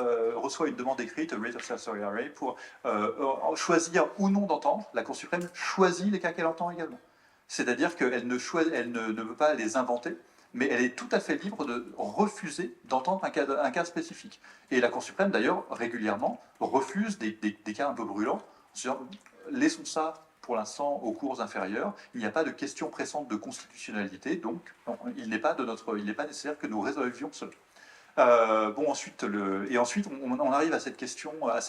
une demande écrite, a writ of certiorari, pour choisir ou non d'entendre. La Cour suprême choisit les cas qu'elle entend également. C'est-à-dire qu'elle ne veut pas les inventer, mais elle est tout à fait libre de refuser d'entendre un cas spécifique. Et la Cour suprême, d'ailleurs, régulièrement, refuse des cas un peu brûlants, en se disant, laissons ça pour l'instant aux cours inférieures, il n'y a pas de question pressante de constitutionnalité, donc il n'est pas nécessaire que nous résolvions cela. Ensuite, on arrive à cette question, à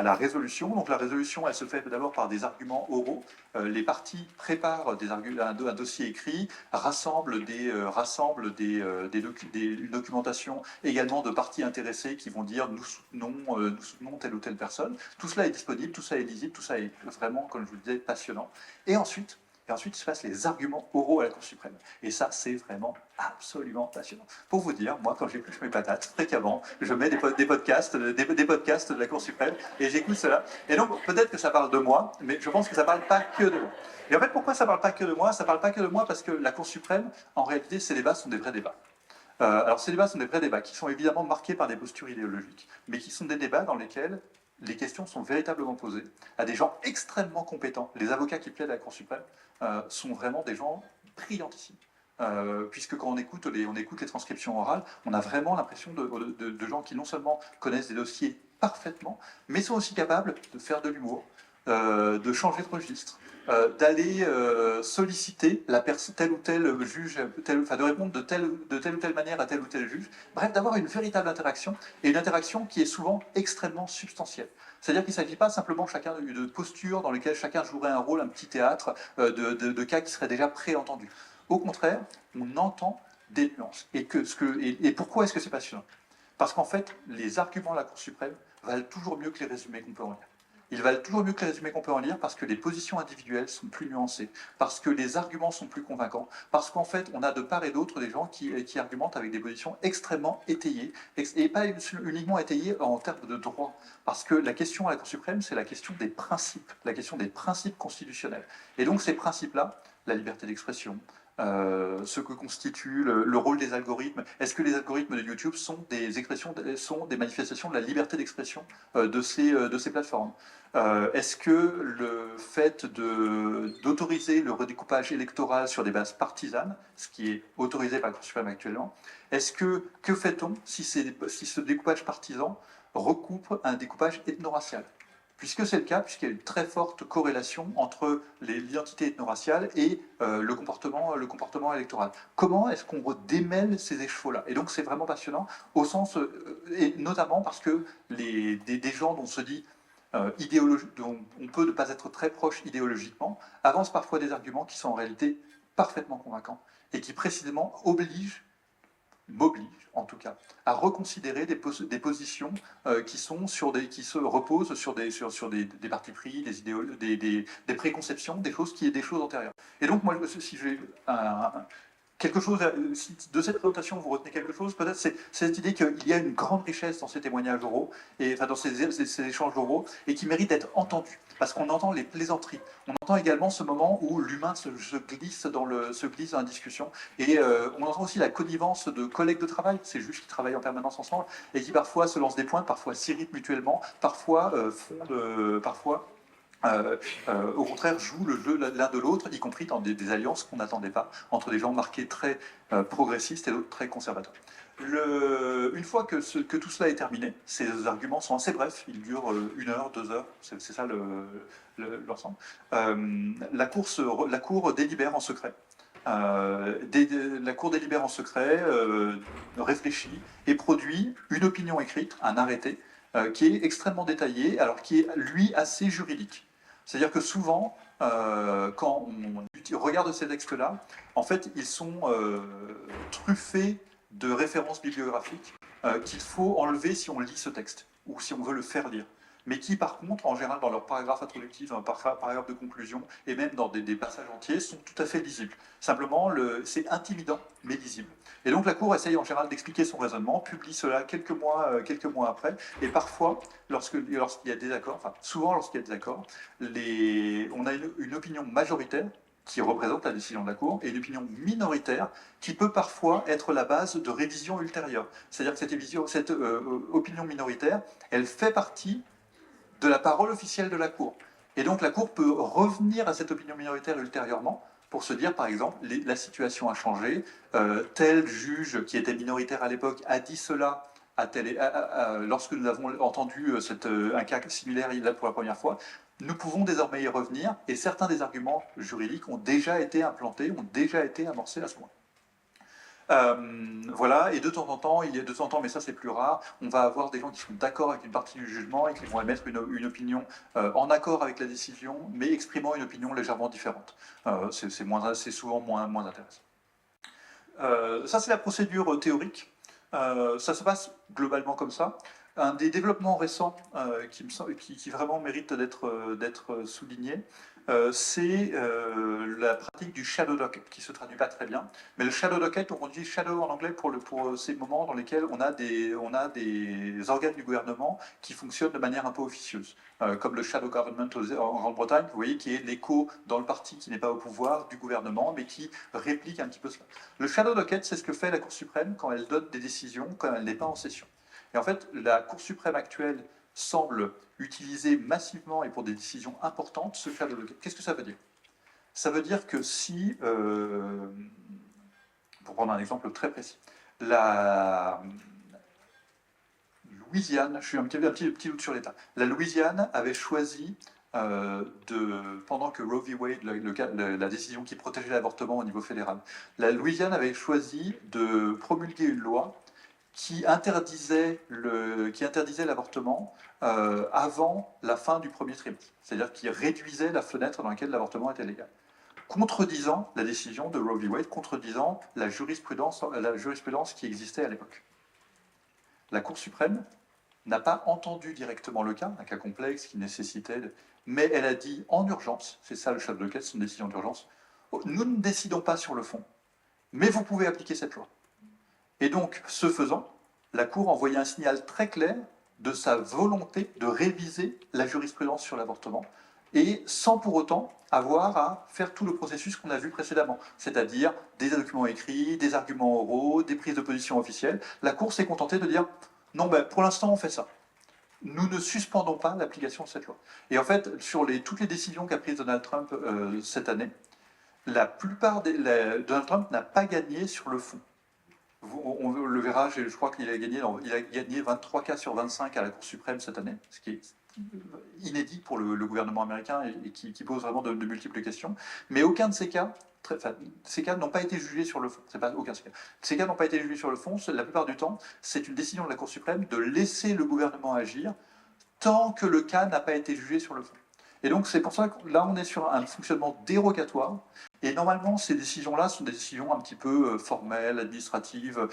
la résolution. Donc la résolution, elle se fait d'abord par des arguments oraux. Les parties préparent un dossier écrit, rassemblent une documentation également de parties intéressées qui vont dire nous soutenons telle ou telle personne. Tout cela est disponible, tout ça est lisible, tout ça est vraiment, comme je vous le disais, passionnant. Et ensuite, il se passe les arguments oraux à la Cour suprême. Et ça, c'est vraiment absolument passionnant. Pour vous dire, moi, quand j'épluche mes patates, fréquemment, je mets des podcasts de la Cour suprême et j'écoute cela. Et donc, peut-être que ça parle de moi, mais je pense que ça ne parle pas que de moi. Et en fait, pourquoi ça ne parle pas que de moi ? Ça ne parle pas que de moi parce que la Cour suprême, en réalité, ces débats sont des vrais débats. Alors, ces débats sont des vrais débats qui sont évidemment marqués par des postures idéologiques, mais qui sont des débats dans lesquels les questions sont véritablement posées à des gens extrêmement compétents. Les avocats qui plaident à la Cour suprême sont vraiment des gens brillantissimes. Puisque quand on écoute les transcriptions orales, on a vraiment l'impression de gens qui non seulement connaissent des dossiers parfaitement, mais sont aussi capables de faire de l'humour, de changer de registre, d'aller solliciter tel ou tel juge, de répondre de telle ou telle manière à tel ou tel juge, bref, d'avoir une véritable interaction, et une interaction qui est souvent extrêmement substantielle. C'est-à-dire qu'il ne s'agit pas simplement de postures dans lesquelles chacun jouerait un rôle, un petit théâtre de cas qui seraient déjà préentendus. Au contraire, on entend des nuances. Et pourquoi est-ce que c'est passionnant ? Parce qu'en fait, les arguments de la Cour suprême valent toujours mieux que les résumés qu'on peut en lire. Ils valent toujours mieux que les résumés qu'on peut en lire parce que les positions individuelles sont plus nuancées, parce que les arguments sont plus convaincants, parce qu'en fait, on a de part et d'autre des gens qui argumentent avec des positions extrêmement étayées, et pas uniquement étayées en termes de droit, parce que la question à la Cour suprême, c'est la question des principes constitutionnels. Et donc ces principes-là, la liberté d'expression, ce que constitue le rôle des algorithmes. Est-ce que les algorithmes de YouTube sont des manifestations de la liberté d'expression de ces plateformes ? Est-ce que le fait d'autoriser le redécoupage électoral sur des bases partisanes, ce qui est autorisé par la Cour suprême actuellement, que fait-on si ce découpage partisan recoupe un découpage ethno-racial ? puisque c'est le cas, puisqu'il y a une très forte corrélation entre l'identité ethno-raciale et le comportement électoral. Comment est-ce qu'on démêle ces écheveaux-là? Et donc c'est vraiment passionnant, au sens, et notamment parce que des gens dont on se dit dont on peut ne pas être très proche idéologiquement, avancent parfois des arguments qui sont en réalité parfaitement convaincants et qui précisément m'oblige en tout cas, à reconsidérer des positions qui se reposent sur des partis pris, des préconceptions, des choses antérieures. Et donc moi, si j'ai quelque chose, si de cette présentation vous retenez quelque chose, peut-être c'est cette idée qu'il y a une grande richesse dans ces témoignages oraux, et enfin dans ces échanges oraux, et qui mérite d'être entendu, parce qu'on entend les plaisanteries, on entend également ce moment où l'humain se glisse dans la discussion, et on entend aussi la connivence de collègues de travail, ces juges qui travaillent en permanence ensemble, et qui parfois se lancent des points, parfois s'irritent mutuellement, parfois au contraire, jouent le jeu l'un de l'autre, y compris dans des alliances qu'on n'attendait pas, entre des gens marqués très progressistes et d'autres très conservateurs. Une fois que tout cela est terminé, ces arguments sont assez brefs, ils durent 1 heure, 2 heures, c'est ça l'ensemble. La cour délibère en secret. La Cour délibère en secret, réfléchit et produit une opinion écrite, un arrêté, qui est extrêmement détaillé, alors qui est, lui, assez juridique. C'est-à-dire que souvent, quand on regarde ces textes-là, en fait, ils sont truffés de références bibliographiques qu'il faut enlever si on lit ce texte, ou si on veut le faire lire. Mais qui, par contre, en général, dans leur paragraphe introductif, dans leur paragraphe de conclusion, et même dans des passages entiers, sont tout à fait lisibles. Simplement, c'est intimidant, mais lisible. Et donc la Cour essaye en général d'expliquer son raisonnement, publie cela quelques mois après, et parfois, lorsqu'il y a des accords, enfin souvent lorsqu'il y a des accords, on a une opinion majoritaire qui représente la décision de la Cour, et une opinion minoritaire qui peut parfois être la base de révision ultérieure. C'est-à-dire que cette opinion minoritaire, elle fait partie de la parole officielle de la Cour. Et donc la Cour peut revenir à cette opinion minoritaire ultérieurement pour se dire, par exemple, la situation a changé, tel juge qui était minoritaire à l'époque a dit cela lorsque nous avons entendu un cas similaire pour la première fois. Nous pouvons désormais y revenir, et certains des arguments juridiques ont déjà été implantés, ont déjà été amorcés à ce moment. Voilà, et de temps en temps, mais ça c'est plus rare, on va avoir des gens qui sont d'accord avec une partie du jugement et qui vont émettre une opinion en accord avec la décision, mais exprimant une opinion légèrement différente. C'est souvent moins intéressant. Ça c'est la procédure théorique. Ça se passe globalement comme ça. Un des développements récents qui vraiment mérite d'être souligné, c'est la pratique du shadow docket, qui ne se traduit pas très bien. Mais le shadow docket, on dit shadow en anglais pour ces moments dans lesquels on a des organes du gouvernement qui fonctionnent de manière un peu officieuse, comme le shadow government en Grande-Bretagne, vous voyez, qui est l'écho dans le parti qui n'est pas au pouvoir du gouvernement, mais qui réplique un petit peu cela. Le shadow docket, c'est ce que fait la Cour suprême quand elle donne des décisions, quand elle n'est pas en session. Et en fait, la Cour suprême actuelle semble utiliser massivement et pour des décisions importantes ce shadow docket. Qu'est-ce que ça veut dire? Ça veut dire que si, pour prendre un exemple très précis, la Louisiane, je suis un petit doute sur l'État, la Louisiane avait choisi pendant que Roe v. Wade, la décision qui protégeait l'avortement au niveau fédéral, la Louisiane avait choisi de promulguer une loi qui interdisait l'avortement avant la fin du premier trimestre, c'est-à-dire qui réduisait la fenêtre dans laquelle l'avortement était légal, contredisant la décision de Roe v. Wade, contredisant la jurisprudence qui existait à l'époque. La Cour suprême n'a pas entendu directement le cas, un cas complexe qui nécessitait, mais elle a dit en urgence, c'est ça le chef de caisse, c'est une décision d'urgence, nous ne décidons pas sur le fond, mais vous pouvez appliquer cette loi. Et donc, ce faisant, la Cour envoyait un signal très clair de sa volonté de réviser la jurisprudence sur l'avortement, et sans pour autant avoir à faire tout le processus qu'on a vu précédemment, c'est-à-dire des documents écrits, des arguments oraux, des prises de position officielles. La Cour s'est contentée de dire « Non, ben, pour l'instant, on fait ça. Nous ne suspendons pas l'application de cette loi. » Et en fait, sur toutes les décisions qu'a prises Donald Trump cette année, Donald Trump n'a pas gagné sur le fond. On le verra, je crois qu'il a gagné 23 cas sur 25 à la Cour suprême cette année, ce qui est inédit pour le gouvernement américain et qui pose vraiment de multiples questions. Mais aucun de ces cas, ces cas n'ont pas été jugés sur le fond. C'est pas aucun de ces cas. Ces cas n'ont pas été jugés sur le fond. La plupart du temps, c'est une décision de la Cour suprême de laisser le gouvernement agir tant que le cas n'a pas été jugé sur le fond. Et donc c'est pour ça que là on est sur un fonctionnement dérogatoire. Et normalement ces décisions-là sont des décisions un petit peu formelles, administratives.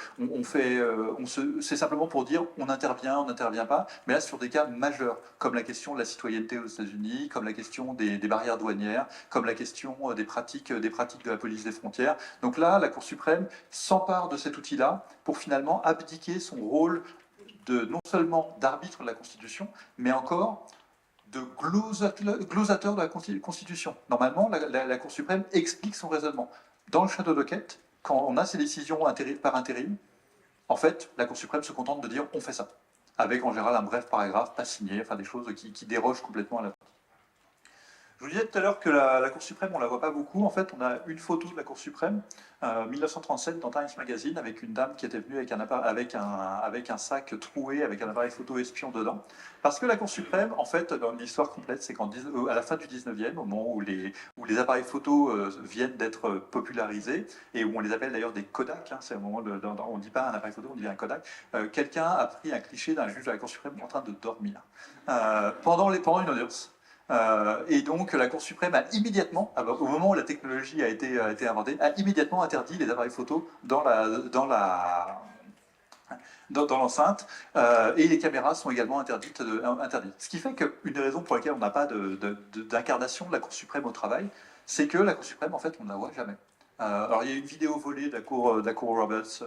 C'est simplement pour dire on n'intervient pas. Mais là sur des cas majeurs, comme la question de la citoyenneté aux États-Unis, comme la question des barrières douanières, comme la question des pratiques de la police des frontières. Donc là la Cour suprême s'empare de cet outil-là pour finalement abdiquer son rôle non seulement d'arbitre de la Constitution, mais encore de glosateur de la Constitution. Normalement, la Cour suprême explique son raisonnement. Dans le Shadow Docket, quand on a ces décisions par intérim, en fait, la Cour suprême se contente de dire on fait ça, avec en général un bref paragraphe, pas signé, enfin des choses qui dérogent complètement à la. Je vous disais tout à l'heure que la Cour suprême, on ne la voit pas beaucoup. En fait, on a une photo de la Cour suprême, 1937, dans Times Magazine, avec une dame qui était venue avec un sac troué, avec un appareil photo espion dedans. Parce que la Cour suprême, en fait, dans l'histoire complète, c'est à la fin du 19e, au moment où les appareils photo viennent d'être popularisés, et où on les appelle d'ailleurs des Kodak, hein, c'est au moment on ne dit pas un appareil photo, on dit un Kodak, quelqu'un a pris un cliché d'un juge de la Cour suprême en train de dormir pendant une audience. Et donc la Cour suprême a immédiatement, au moment où la technologie a été inventée, a immédiatement interdit les appareils photo dans l'enceinte, et les caméras sont également interdites. Ce qui fait qu'une des raisons pour lesquelles on n'a pas d'incarnation de la Cour suprême au travail, c'est que la Cour suprême, en fait, on ne la voit jamais. Alors il y a une vidéo volée de la Cour Roberts,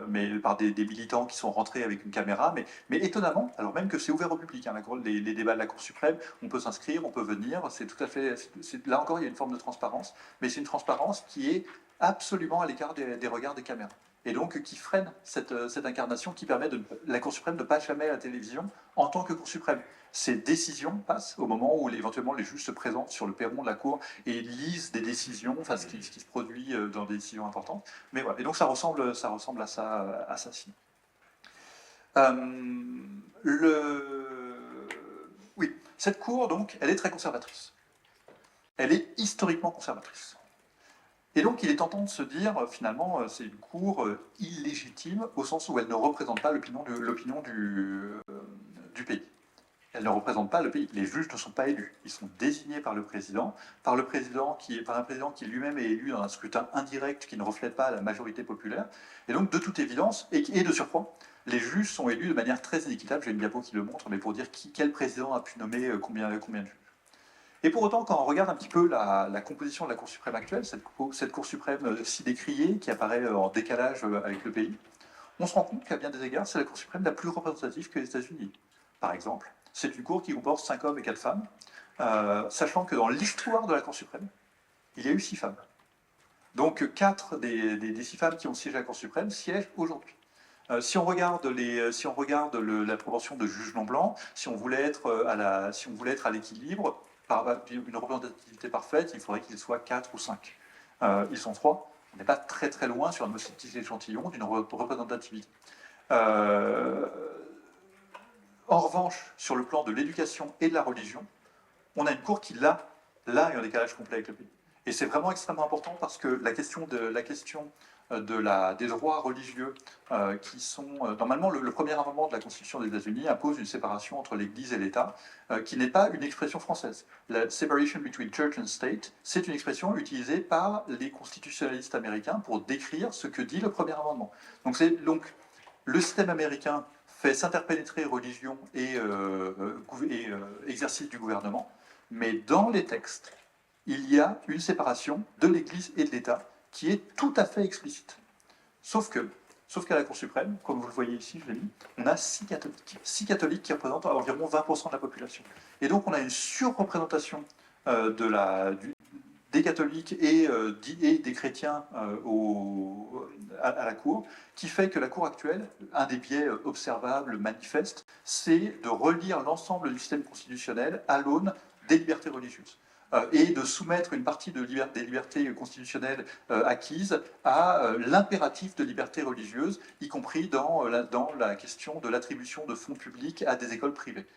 mais par des militants qui sont rentrés avec une caméra, mais étonnamment, alors même que c'est ouvert au public, hein, les débats de la Cour suprême, on peut s'inscrire, on peut venir, c'est tout à fait, là encore il y a une forme de transparence, mais c'est une transparence qui est absolument à l'écart des regards des caméras. Et donc qui freine cette incarnation qui permet la Cour suprême de ne pas jamais à la télévision en tant que Cour suprême. Ces décisions passent au moment où éventuellement les juges se présentent sur le perron de la Cour et lisent des décisions, enfin ce qui se produit dans des décisions importantes. Mais voilà, et donc ça ressemble à ça sinon. Oui, cette Cour, donc, elle est très conservatrice. Elle est historiquement conservatrice. Et donc il est tentant de se dire, finalement, c'est une Cour illégitime, au sens où elle ne représente pas l'opinion du pays. Elle ne représente pas le pays. Les juges ne sont pas élus. Ils sont désignés par un président qui lui-même est élu dans un scrutin indirect qui ne reflète pas la majorité populaire. Et donc, de toute évidence, et de surcroît, les juges sont élus de manière très inéquitable. J'ai une diapo qui le montre, mais pour dire quel président a pu nommer combien de juges. Et pour autant, quand on regarde un petit peu la composition de la Cour suprême actuelle, cette Cour suprême si décriée, qui apparaît en décalage avec le pays, on se rend compte qu'à bien des égards, c'est la Cour suprême la plus représentative que les États-Unis. Par exemple, c'est une Cour qui comporte 5 hommes et 4 femmes, sachant que dans l'histoire de la Cour suprême, il y a eu 6 femmes. Donc 4 des 6 femmes qui ont siégé à la Cour suprême siègent aujourd'hui. Si on regarde la proportion de juges non blancs, si on voulait être à l'équilibre, par une représentativité parfaite, il faudrait qu'ils soient 4 ou 5. Ils sont 3. On n'est pas très très loin sur un petit échantillon d'une représentativité. En revanche, sur le plan de l'éducation et de la religion, on a une Cour qui, là, est en décalage complet avec le pays. Et c'est vraiment extrêmement important parce que la question des droits religieux qui sont... normalement, le premier amendement de la Constitution des États-Unis impose une séparation entre l'Église et l'État qui n'est pas une expression française. La separation between church and state, c'est une expression utilisée par les constitutionnalistes américains pour décrire ce que dit le premier amendement. Donc le système américain fait s'interpénétrer religion et exercice du gouvernement, mais dans les textes, il y a une séparation de l'Église et de l'État qui est tout à fait explicite. Sauf qu'à la Cour suprême, comme vous le voyez ici, je l'ai mis, on a 6 catholiques. 6 catholiques qui représentent environ 20% de la population. Et donc on a une surreprésentation des catholiques et des chrétiens à la Cour, qui fait que la Cour actuelle, un des biais observables, manifestes, c'est de relire l'ensemble du système constitutionnel à l'aune des libertés religieuses. et de soumettre une partie des libertés constitutionnelles acquises à l'impératif de liberté religieuse, y compris dans la question de l'attribution de fonds publics à des écoles privées,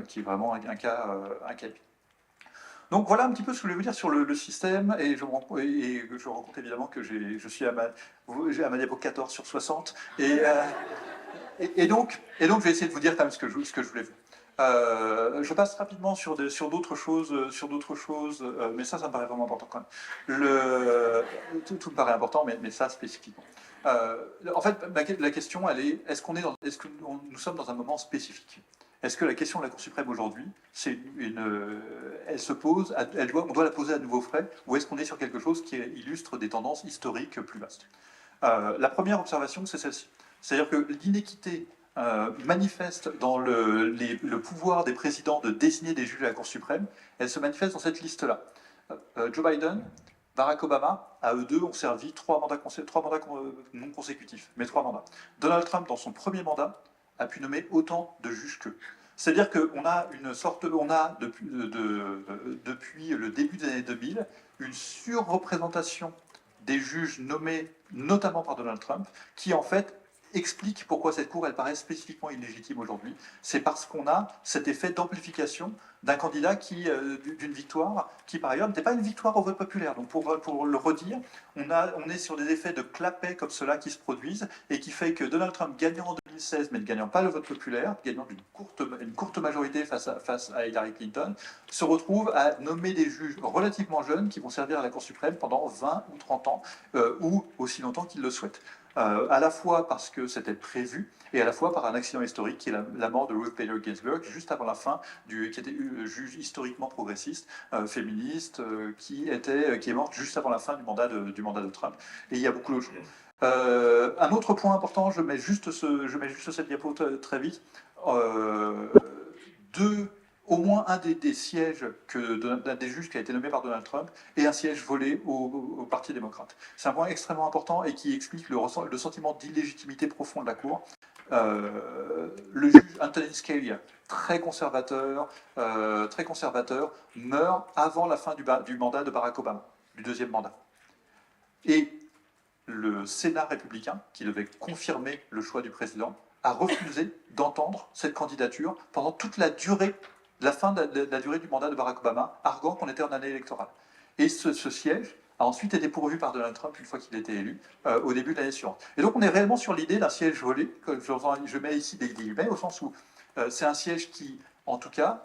qui est vraiment un cas. Donc voilà un petit peu ce que je voulais vous dire sur le système, et je rencontre évidemment que je suis à ma diapo 14 sur 60, et donc je vais essayer de vous dire quand même ce que je voulais vous. Je passe rapidement sur d'autres choses, mais ça me paraît vraiment important quand même. Tout me paraît important, mais ça spécifiquement. En fait, la question, elle est, est-ce que nous sommes dans un moment spécifique? Est-ce que la question de la Cour suprême aujourd'hui, elle se pose, on doit la poser à nouveau frais, ou est-ce qu'on est sur quelque chose qui illustre des tendances historiques plus vastes? La première observation, c'est celle-ci. C'est-à-dire que l'inéquité manifeste dans le pouvoir des présidents de désigner des juges à la Cour suprême, elle se manifeste dans cette liste-là. Joe Biden, Barack Obama, à eux deux, ont servi 3 mandats non consécutifs, mais 3 mandats. Donald Trump, dans son premier mandat, a pu nommer autant de juges qu'eux. C'est-à-dire qu'on a depuis le début des années 2000, une surreprésentation des juges nommés notamment par Donald Trump, qui en fait explique pourquoi cette Cour, elle paraît spécifiquement illégitime aujourd'hui. C'est parce qu'on a cet effet d'amplification d'un candidat d'une victoire qui, par ailleurs, n'était pas une victoire au vote populaire. Donc, pour le redire, on est sur des effets de clapet comme cela qui se produisent et qui fait que Donald Trump, gagnant en 2016, mais ne gagnant pas le vote populaire, gagnant une courte majorité face à Hillary Clinton, se retrouve à nommer des juges relativement jeunes qui vont servir à la Cour suprême pendant 20 ou 30 ans, ou aussi longtemps qu'ils le souhaitent. À la fois parce que c'était prévu, et à la fois par un accident historique qui est la mort de Ruth Bader Ginsburg, juste avant la fin, qui était juge historiquement progressiste, féministe, qui est morte juste avant la fin du mandat de Trump. Et il y a beaucoup d'autres choses. Un autre point important, je mets juste cette diapo très vite. Au moins un des sièges d'un des juges qui a été nommé par Donald Trump est un siège volé au Parti démocrate. C'est un point extrêmement important et qui explique le sentiment d'illégitimité profond de la Cour. Le juge Antonin Scalia, très conservateur, meurt avant la fin du mandat de Barack Obama, du deuxième mandat. Et le Sénat républicain, qui devait confirmer le choix du président, a refusé d'entendre cette candidature pendant toute la durée la fin de la durée du mandat de Barack Obama, arguant qu'on était en année électorale. Et ce siège a ensuite été pourvu par Donald Trump une fois qu'il a été élu, au début de l'année suivante. Et donc on est réellement sur l'idée d'un siège volé, que je mets ici des guillemets, au sens où c'est un siège qui, en tout cas,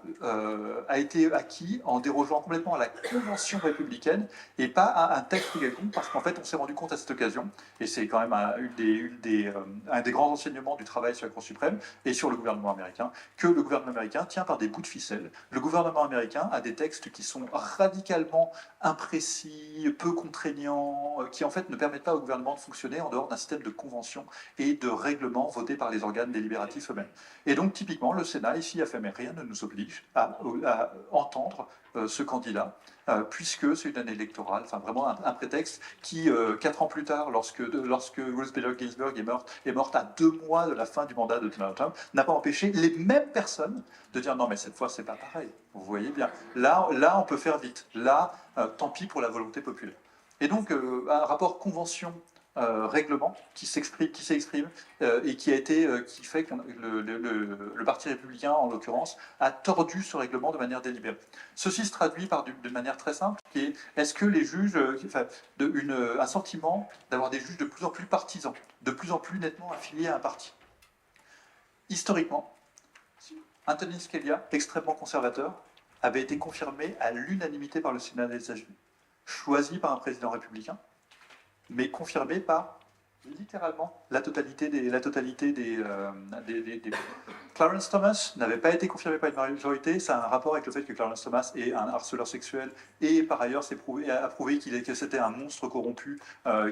a été acquis en dérogeant complètement à la convention républicaine et pas à un texte quelconque, parce qu'en fait, on s'est rendu compte à cette occasion, et c'est quand même un des grands enseignements du travail sur la Cour suprême et sur le gouvernement américain, que le gouvernement américain tient par des bouts de ficelle. Le gouvernement américain a des textes qui sont radicalement imprécis, peu contraignants, qui en fait ne permettent pas au gouvernement de fonctionner en dehors d'un système de conventions et de règlements votés par les organes délibératifs eux-mêmes. Et donc, typiquement, le Sénat ici a fait, mais rien ne nous oblige à entendre ce candidat, puisque c'est une année électorale, enfin vraiment un prétexte qui, 4 ans plus tard, lorsque Ruth Bader Ginsburg est morte à 2 mois de la fin du mandat de Donald Trump, n'a pas empêché les mêmes personnes de dire non mais cette fois c'est pas pareil, vous voyez bien, là on peut faire vite, là tant pis pour la volonté populaire. Et donc un rapport convention règlement qui s'exprime et qui fait que le Parti républicain, en l'occurrence, a tordu ce règlement de manière délibérée. Ceci se traduit de manière très simple, qui est est-ce que les juges, un sentiment d'avoir des juges de plus en plus partisans, de plus en plus nettement affiliés à un parti. Historiquement, Antonin Scalia, extrêmement conservateur, avait été confirmé à l'unanimité par le Sénat des États-Unis, choisi par un président républicain, mais confirmé par littéralement la totalité des Clarence Thomas n'avait pas été confirmé par une majorité. Ça a un rapport avec le fait que Clarence Thomas est un harceleur sexuel et par ailleurs a prouvé que c'était un monstre corrompu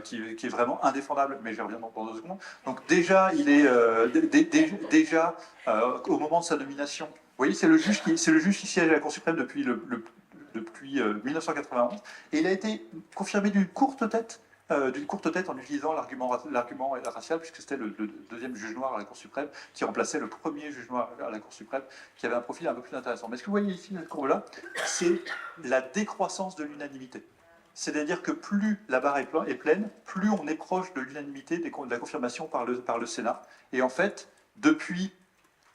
qui est vraiment indéfendable, mais j'y reviens dans 2 secondes. Donc déjà, il est au moment de sa nomination, vous voyez, c'est le juge qui siège à la Cour suprême depuis 1991, et il a été confirmé d'une courte tête d'une courte tête en utilisant l'argument racial, puisque c'était le deuxième juge noir à la Cour suprême qui remplaçait le premier juge noir à la Cour suprême, qui avait un profil un peu plus intéressant. Mais ce que vous voyez ici, cette courbe-là, c'est la décroissance de l'unanimité. C'est-à-dire que plus la barre est pleine, plus on est proche de l'unanimité de la confirmation par le Sénat. Et en fait, depuis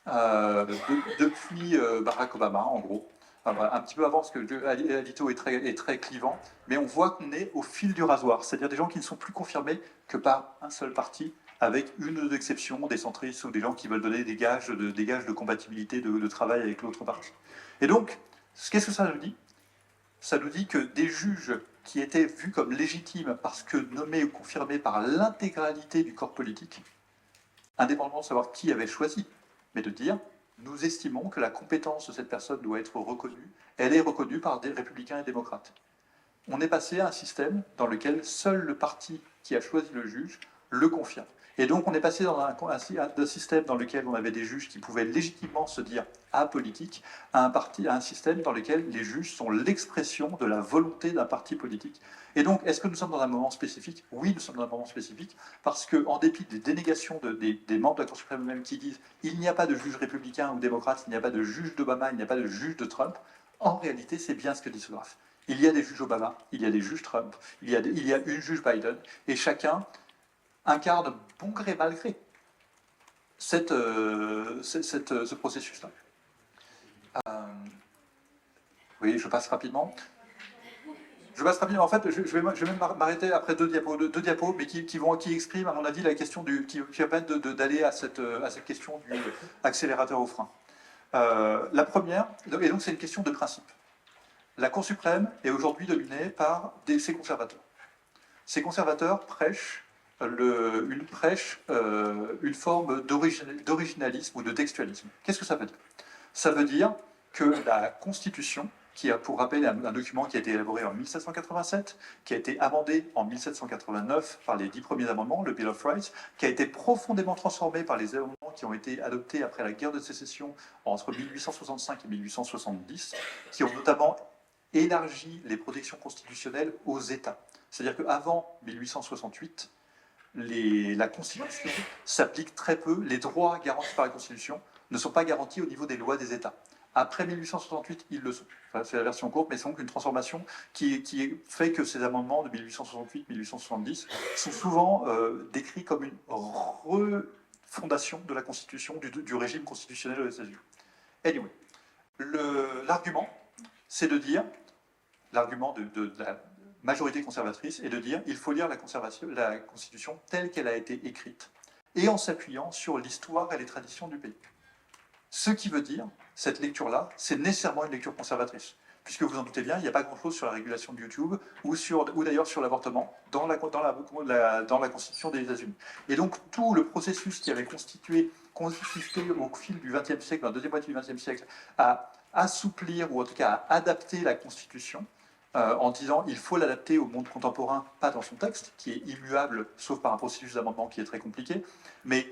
Barack Obama, en gros, un petit peu avant, parce que Alito est très clivant, mais on voit qu'on est au fil du rasoir, c'est-à-dire des gens qui ne sont plus confirmés que par un seul parti, avec une ou deux exceptions, des centristes ou des gens qui veulent donner des gages de compatibilité de travail avec l'autre parti. Et donc, qu'est-ce que ça nous dit? Ça nous dit que des juges qui étaient vus comme légitimes parce que nommés ou confirmés par l'intégralité du corps politique, indépendamment de savoir qui avait choisi, mais de dire, nous estimons que la compétence de cette personne doit être reconnue, elle est reconnue par des républicains et démocrates. On est passé à un système dans lequel seul le parti qui a choisi le juge le confirme. Et donc on est passé dans un système dans lequel on avait des juges qui pouvaient légitimement se dire apolitiques, à un système dans lequel les juges sont l'expression de la volonté d'un parti politique. Et donc, est-ce que nous sommes dans un moment spécifique? Oui, nous sommes dans un moment spécifique, parce qu'en dépit des dénégations des membres de la Cour suprême eux-mêmes qui disent il n'y a pas de juge républicain ou démocrate, il n'y a pas de juge d'Obama, il n'y a pas de juge de Trump, en réalité, c'est bien ce que dit ce graphe. Il y a des juges Obama, il y a des juges Trump, il y a une juge Biden, et chacun incarne bon gré mal gré ce processus-là. Oui, je passe rapidement. En fait, je vais même m'arrêter après deux diapos, mais qui expriment, à mon avis, la question qui permettent d'aller à cette question du accélérateur au frein. La première, et donc c'est une question de principe. La Cour suprême est aujourd'hui dominée par ces conservateurs. Ces conservateurs prêchent une forme d'originalisme ou de textualisme. Qu'est-ce que ça veut dire? Ça veut dire que la Constitution, qui a pour rappel un document qui a été élaboré en 1787, qui a été amendé en 1789 par les 10 premiers amendements, le Bill of Rights, qui a été profondément transformé par les amendements qui ont été adoptés après la guerre de sécession entre 1865 et 1870, qui ont notamment élargi les protections constitutionnelles aux États. C'est-à-dire qu'avant 1868, la Constitution s'applique très peu, les droits garantis par la Constitution ne sont pas garantis au niveau des lois des États. Après 1868, ils le sont. Enfin, c'est la version courte, mais c'est donc une transformation qui fait que ces amendements de 1868-1870 sont souvent décrits comme une refondation de la Constitution, du régime constitutionnel aux États-Unis. Anyway, l'argument, c'est de dire, l'argument de la majorité conservatrice est de dire il faut lire la Constitution telle qu'elle a été écrite et en s'appuyant sur l'histoire et les traditions du pays. Ce qui veut dire, cette lecture-là, c'est nécessairement une lecture conservatrice. Puisque vous en doutez bien, il n'y a pas grand-chose sur la régulation de YouTube ou d'ailleurs sur l'avortement dans la Constitution des États-Unis. Et donc tout le processus qui avait consisté au fil du XXe siècle, dans la deuxième moitié du XXe siècle, à assouplir ou en tout cas à adapter la Constitution, en disant il faut l'adapter au monde contemporain, pas dans son texte, qui est immuable, sauf par un processus d'amendement qui est très compliqué, mais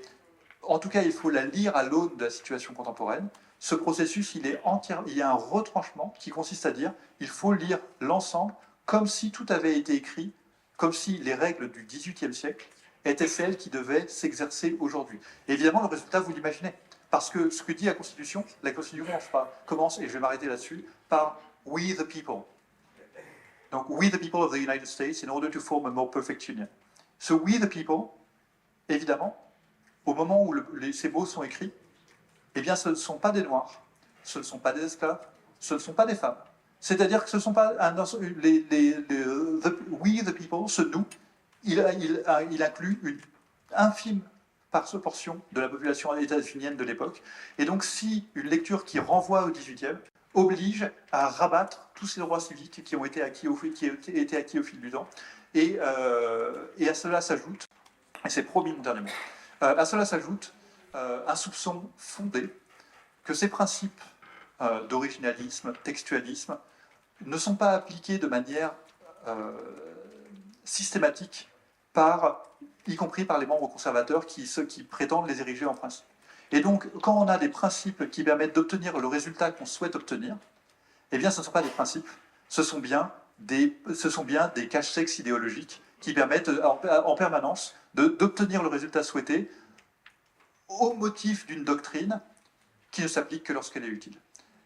en tout cas il faut la lire à l'aune de la situation contemporaine. Ce processus, il y a un retranchement qui consiste à dire il faut lire l'ensemble comme si tout avait été écrit, comme si les règles du XVIIIe siècle étaient celles qui devaient s'exercer aujourd'hui. Évidemment, le résultat, vous l'imaginez. Parce que ce que dit la Constitution commence, et je vais m'arrêter là-dessus, par « we the people ». Donc, we the people of the United States in order to form a more perfect union. So, we the people, évidemment, au moment où ces mots sont écrits, eh bien, ce ne sont pas des Noirs, ce ne sont pas des esclaves, ce ne sont pas des femmes. C'est-à-dire que ce ne sont pas we the people, ce nous, il inclut une infime portion de la population états-unienne de l'époque. Et donc, si une lecture qui renvoie au XVIIIe oblige à rabattre tous ces droits civiques qui ont été acquis au fil du temps, et à cela s'ajoute, et c'est promis mon dernier mot, à cela s'ajoute un soupçon fondé que ces principes d'originalisme, textualisme, ne sont pas appliqués de manière systématique y compris par les membres conservateurs ceux qui prétendent les ériger en principe. Et donc, quand on a des principes qui permettent d'obtenir le résultat qu'on souhaite obtenir, eh bien, ce ne sont pas des principes, ce sont bien des cache-sexes idéologiques qui permettent en permanence d'obtenir le résultat souhaité au motif d'une doctrine qui ne s'applique que lorsqu'elle est utile.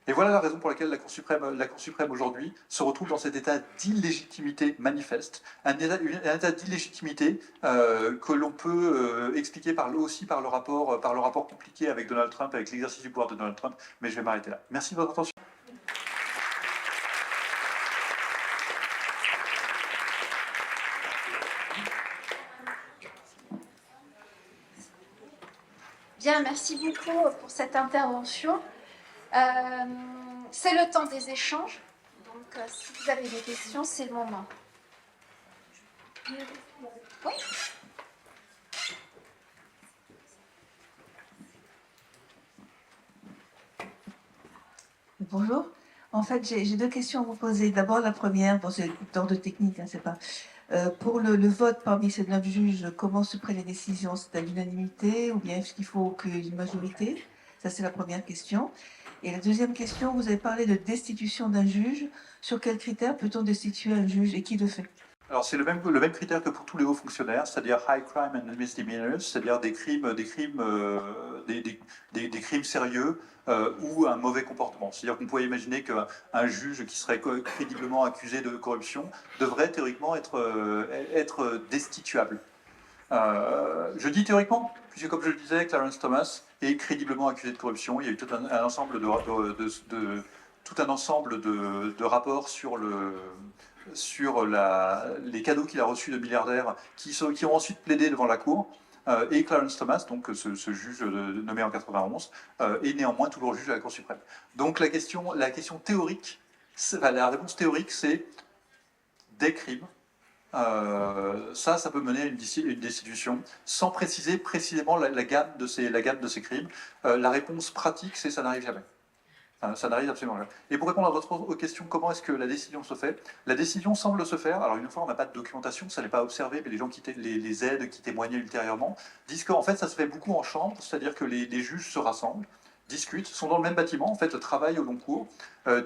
Et voilà la raison pour laquelle la Cour suprême aujourd'hui se retrouve dans cet état d'illégitimité manifeste, un état d'illégitimité que l'on peut expliquer aussi par le rapport compliqué avec Donald Trump, avec l'exercice du pouvoir de Donald Trump, mais je vais m'arrêter là. Merci de votre attention. Bien, merci beaucoup pour cette intervention. C'est le temps des échanges, donc si vous avez des questions, c'est le moment. Oui. Bonjour. En fait, j'ai deux questions à vous poser. D'abord, la première, bon, c'est d'ordre technique, hein, c'est pas. Pour le vote parmi ces 9 juges, comment se prennent les décisions? C'est à l'unanimité ou bien est-ce qu'il faut qu'il y ait une majorité? Ça, c'est la première question. Et la deuxième question, vous avez parlé de destitution d'un juge. Sur quels critères peut-on destituer un juge et qui le fait? Alors c'est le même critère que pour tous les hauts fonctionnaires, c'est-à-dire high crime and misdemeanors, c'est-à-dire des crimes sérieux ou un mauvais comportement. C'est-à-dire qu'on pourrait imaginer qu'un juge qui serait crédiblement accusé de corruption devrait théoriquement être destituable. Je dis théoriquement, puisque comme je le disais, Clarence Thomas est crédiblement accusé de corruption. Il y a eu tout un ensemble de rapports sur les cadeaux qu'il a reçus de milliardaires qui ont ensuite plaidé devant la Cour. Et Clarence Thomas, donc ce juge nommé en 91, est néanmoins toujours juge à la Cour suprême. Donc la question théorique, la réponse théorique, c'est des crimes. Ça peut mener à une destitution, sans préciser précisément la gamme de ces crimes. La réponse pratique, c'est ça n'arrive jamais. Ça n'arrive absolument jamais. Et pour répondre à votre question, comment est-ce que la décision se fait? La décision semble se faire, alors une fois on n'a pas de documentation, ça n'est pas observé, mais les gens les aides qui témoignaient ultérieurement disent qu'en fait ça se fait beaucoup en chambre, c'est-à-dire que les juges se rassemblent, discutent, sont dans le même bâtiment, en fait travaillent au long cours,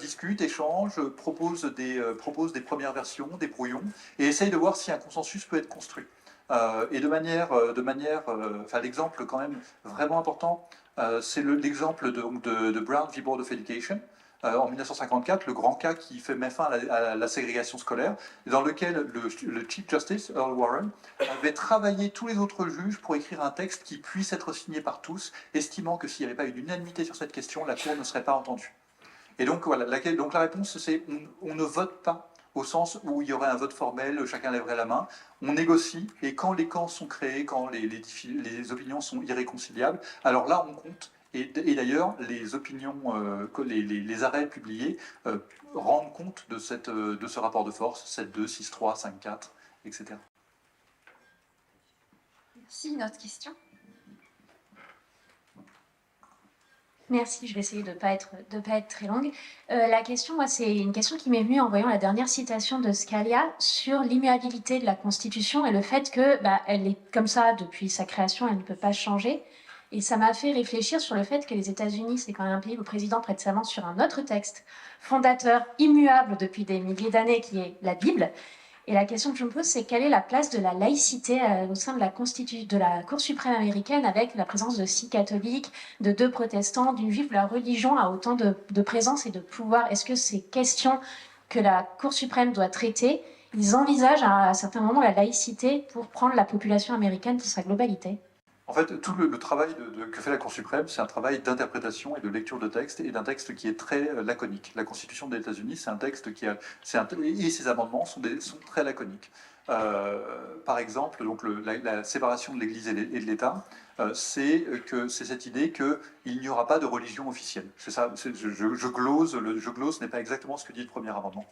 discutent, échangent, proposent des premières versions, des brouillons, et essayent de voir si un consensus peut être construit. Et l'exemple quand même vraiment important, c'est l'exemple de Brown v. Board of Education, en 1954, le grand cas qui met fin à la ségrégation scolaire, dans lequel le Chief Justice, Earl Warren, avait travaillé tous les autres juges pour écrire un texte qui puisse être signé par tous, estimant que s'il n'y avait pas une unanimité sur cette question, la Cour ne serait pas entendue. Et donc, voilà, donc la réponse, c'est on ne vote pas au sens où il y aurait un vote formel, chacun lèverait la main. On négocie, et quand les camps sont créés, quand les opinions sont irréconciliables, alors là, on compte. Et d'ailleurs, les opinions, les arrêts publiés rendent compte de ce rapport de force, 7-2, 6-3, 5-4, etc. Merci. Une autre question? Merci, je vais essayer de ne pas être très longue. La question, moi, c'est une question qui m'est venue en voyant la dernière citation de Scalia sur l'immuabilité de la Constitution et le fait que elle est comme ça depuis sa création, elle ne peut pas changer. Et ça m'a fait réfléchir sur le fait que les États-Unis, c'est quand même un pays où le président prête serment sur un autre texte fondateur immuable depuis des milliers d'années, qui est la Bible. Et la question que je me pose, c'est quelle est la place de la laïcité au sein de la Cour suprême américaine, avec la présence de 6 catholiques, de 2 protestants, d'une juive. La religion a autant de présence et de pouvoir. Est-ce que ces questions que la Cour suprême doit traiter, ils envisagent à certains moments la laïcité pour prendre la population américaine dans sa globalité? En fait, tout le travail que fait la Cour suprême, c'est un travail d'interprétation et de lecture de texte, et d'un texte qui est très laconique. La Constitution des États-Unis, c'est un texte et ses amendements sont très laconiques. Par exemple, donc la séparation de l'Église et de l'État, c'est cette idée qu'il n'y aura pas de religion officielle. C'est ça. Je glose, ce n'est pas exactement ce que dit le premier amendement.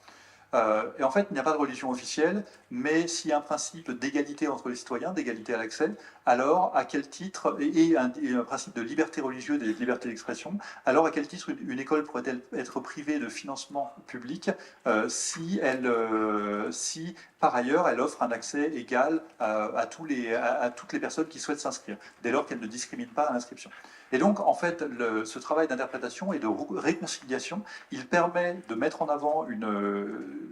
Et en fait, il n'y a pas de religion officielle, mais s'il y a un principe d'égalité entre les citoyens, d'égalité à l'accès, alors à quel titre, et un principe de liberté religieuse et de liberté d'expression, alors à quel titre une école pourrait-elle être privée de financement public si par ailleurs elle offre un accès égal à toutes les personnes qui souhaitent s'inscrire, dès lors qu'elle ne discrimine pas à l'inscription. Et donc, en fait, ce travail d'interprétation et de réconciliation, il permet de mettre en avant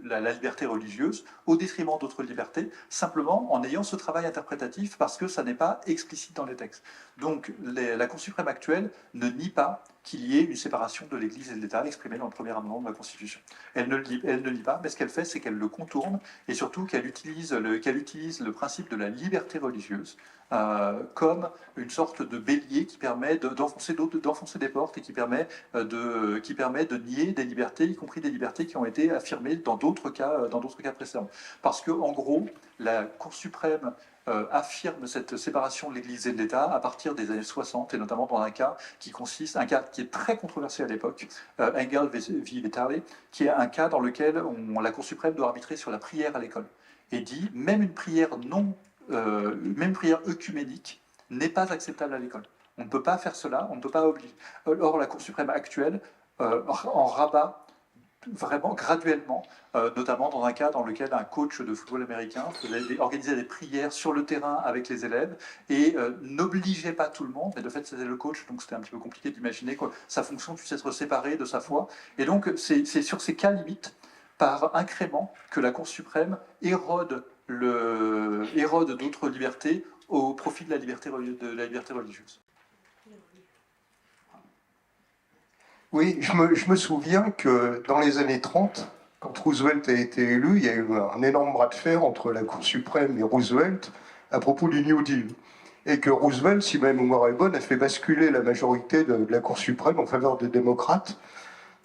la liberté religieuse au détriment d'autres libertés, simplement en ayant ce travail interprétatif, parce que ça n'est pas explicite dans les textes. Donc, la Cour suprême actuelle ne nie pas qu'il y ait une séparation de l'Église et de l'État exprimée dans le premier amendement de la Constitution. Elle ne le nie pas, mais ce qu'elle fait, c'est qu'elle le contourne, et surtout qu'elle utilise le principe de la liberté religieuse comme une sorte de bélier qui permet d'enfoncer des portes et qui permet de nier des libertés, y compris des libertés qui ont été affirmées dans d'autres cas précédents. Parce que, en gros, la Cour suprême affirme cette séparation de l'Église et de l'État à partir des années 60, et notamment dans un cas qui est très controversé à l'époque, Engel v. Vitale, qui est un cas dans lequel la Cour suprême doit arbitrer sur la prière à l'école, et dit même une prière œcuménique n'est pas acceptable à l'école. On ne peut pas faire cela, on ne peut pas obliger. Or, la Cour suprême actuelle en rabat vraiment graduellement, notamment dans un cas dans lequel un coach de football américain organisait des prières sur le terrain avec les élèves et n'obligeait pas tout le monde, mais de fait c'était le coach, donc c'était un petit peu compliqué d'imaginer que sa fonction puisse être séparée de sa foi. Et donc c'est sur ces cas limites, par incrément, que la Cour suprême érode d'autres libertés au profit de la liberté religieuse. Oui, je me souviens que dans les années 30, quand Roosevelt a été élu, il y a eu un énorme bras de fer entre la Cour suprême et Roosevelt à propos du New Deal. Et que Roosevelt, si ma mémoire est bonne, a fait basculer la majorité de la Cour suprême en faveur des démocrates.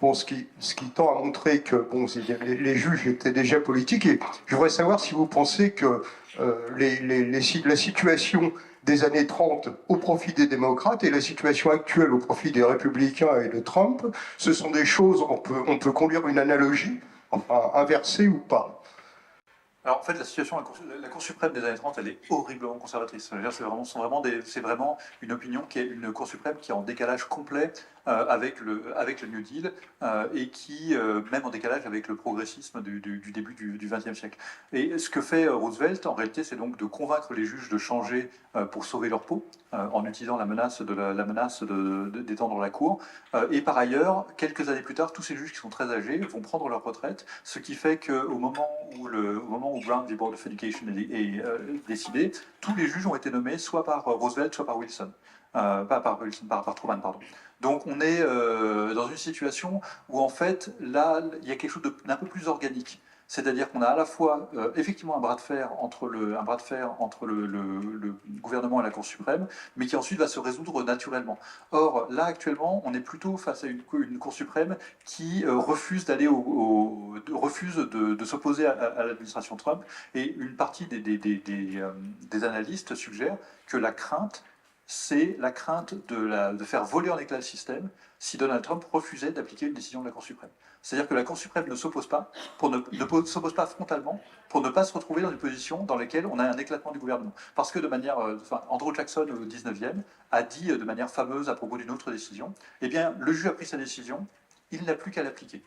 Bon, ce qui tend à montrer que bon, les juges étaient déjà politiques. Et je voudrais savoir si vous pensez que la situation des années 30 au profit des démocrates et la situation actuelle au profit des républicains et de Trump, ce sont des choses, on peut conduire une analogie, enfin inversée ou pas. Alors en fait, la situation, la Cour suprême des années 30, elle est horriblement conservatrice. C'est vraiment une opinion qui est une Cour suprême qui est en décalage complet avec le New Deal et qui, même en décalage avec le progressisme du début du XXe siècle. Et ce que fait Roosevelt, en réalité, c'est donc de convaincre les juges de changer pour sauver leur peau, en utilisant la menace d'étendre la Cour. Et par ailleurs, quelques années plus tard, tous ces juges qui sont très âgés vont prendre leur retraite, ce qui fait qu'au moment où Brown v. Board of Education est décidé, tous les juges ont été nommés soit par Roosevelt, soit par Wilson. Par Truman, pardon. Donc on est dans une situation où en fait, là, il y a quelque chose d'un peu plus organique. C'est-à-dire qu'on a à la fois effectivement un bras de fer entre le gouvernement et la Cour suprême, mais qui ensuite va se résoudre naturellement. Or, là, actuellement, on est plutôt face à une Cour suprême qui refuse de s'opposer à l'administration Trump, et une partie des analystes suggèrent que la crainte, c'est la crainte de faire voler en éclats le système si Donald Trump refusait d'appliquer une décision de la Cour suprême. C'est-à-dire que la Cour suprême ne s'oppose pas frontalement pour ne pas se retrouver dans une position dans laquelle on a un éclatement du gouvernement. Parce que Andrew Jackson au 19e a dit de manière fameuse à propos d'une autre décision, eh bien le juge a pris sa décision, il n'a plus qu'à l'appliquer.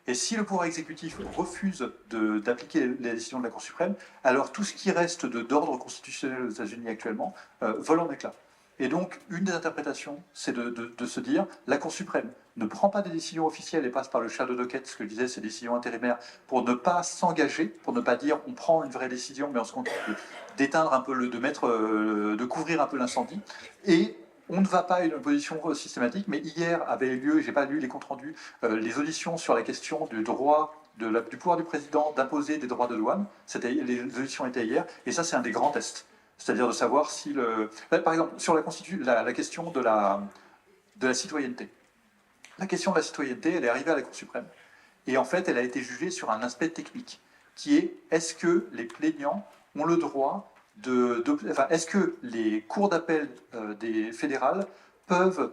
Et si le pouvoir exécutif refuse d'appliquer les décisions de la Cour suprême, alors tout ce qui reste d'ordre constitutionnel aux États-Unis actuellement vole en éclats. Et donc, une des interprétations, c'est de se dire, la Cour suprême ne prend pas des décisions officielles et passe par le shadow docket, ce que je disais, ces décisions intérimaires, pour ne pas s'engager, pour ne pas dire on prend une vraie décision, mais on se contente d'éteindre un peu, de couvrir un peu l'incendie. Et on ne va pas à une position systématique, mais hier avait eu lieu, j'ai pas lu les comptes rendus, les auditions sur la question du droit du pouvoir du président d'imposer des droits de douane. Les auditions étaient hier, et ça c'est un des grands tests. C'est-à-dire de savoir si par exemple, sur la question de la citoyenneté. La question de la citoyenneté, elle est arrivée à la Cour suprême. Et en fait, elle a été jugée sur un aspect technique, qui est, est-ce que les plaignants ont le droit est-ce que les cours d'appel des fédérales peuvent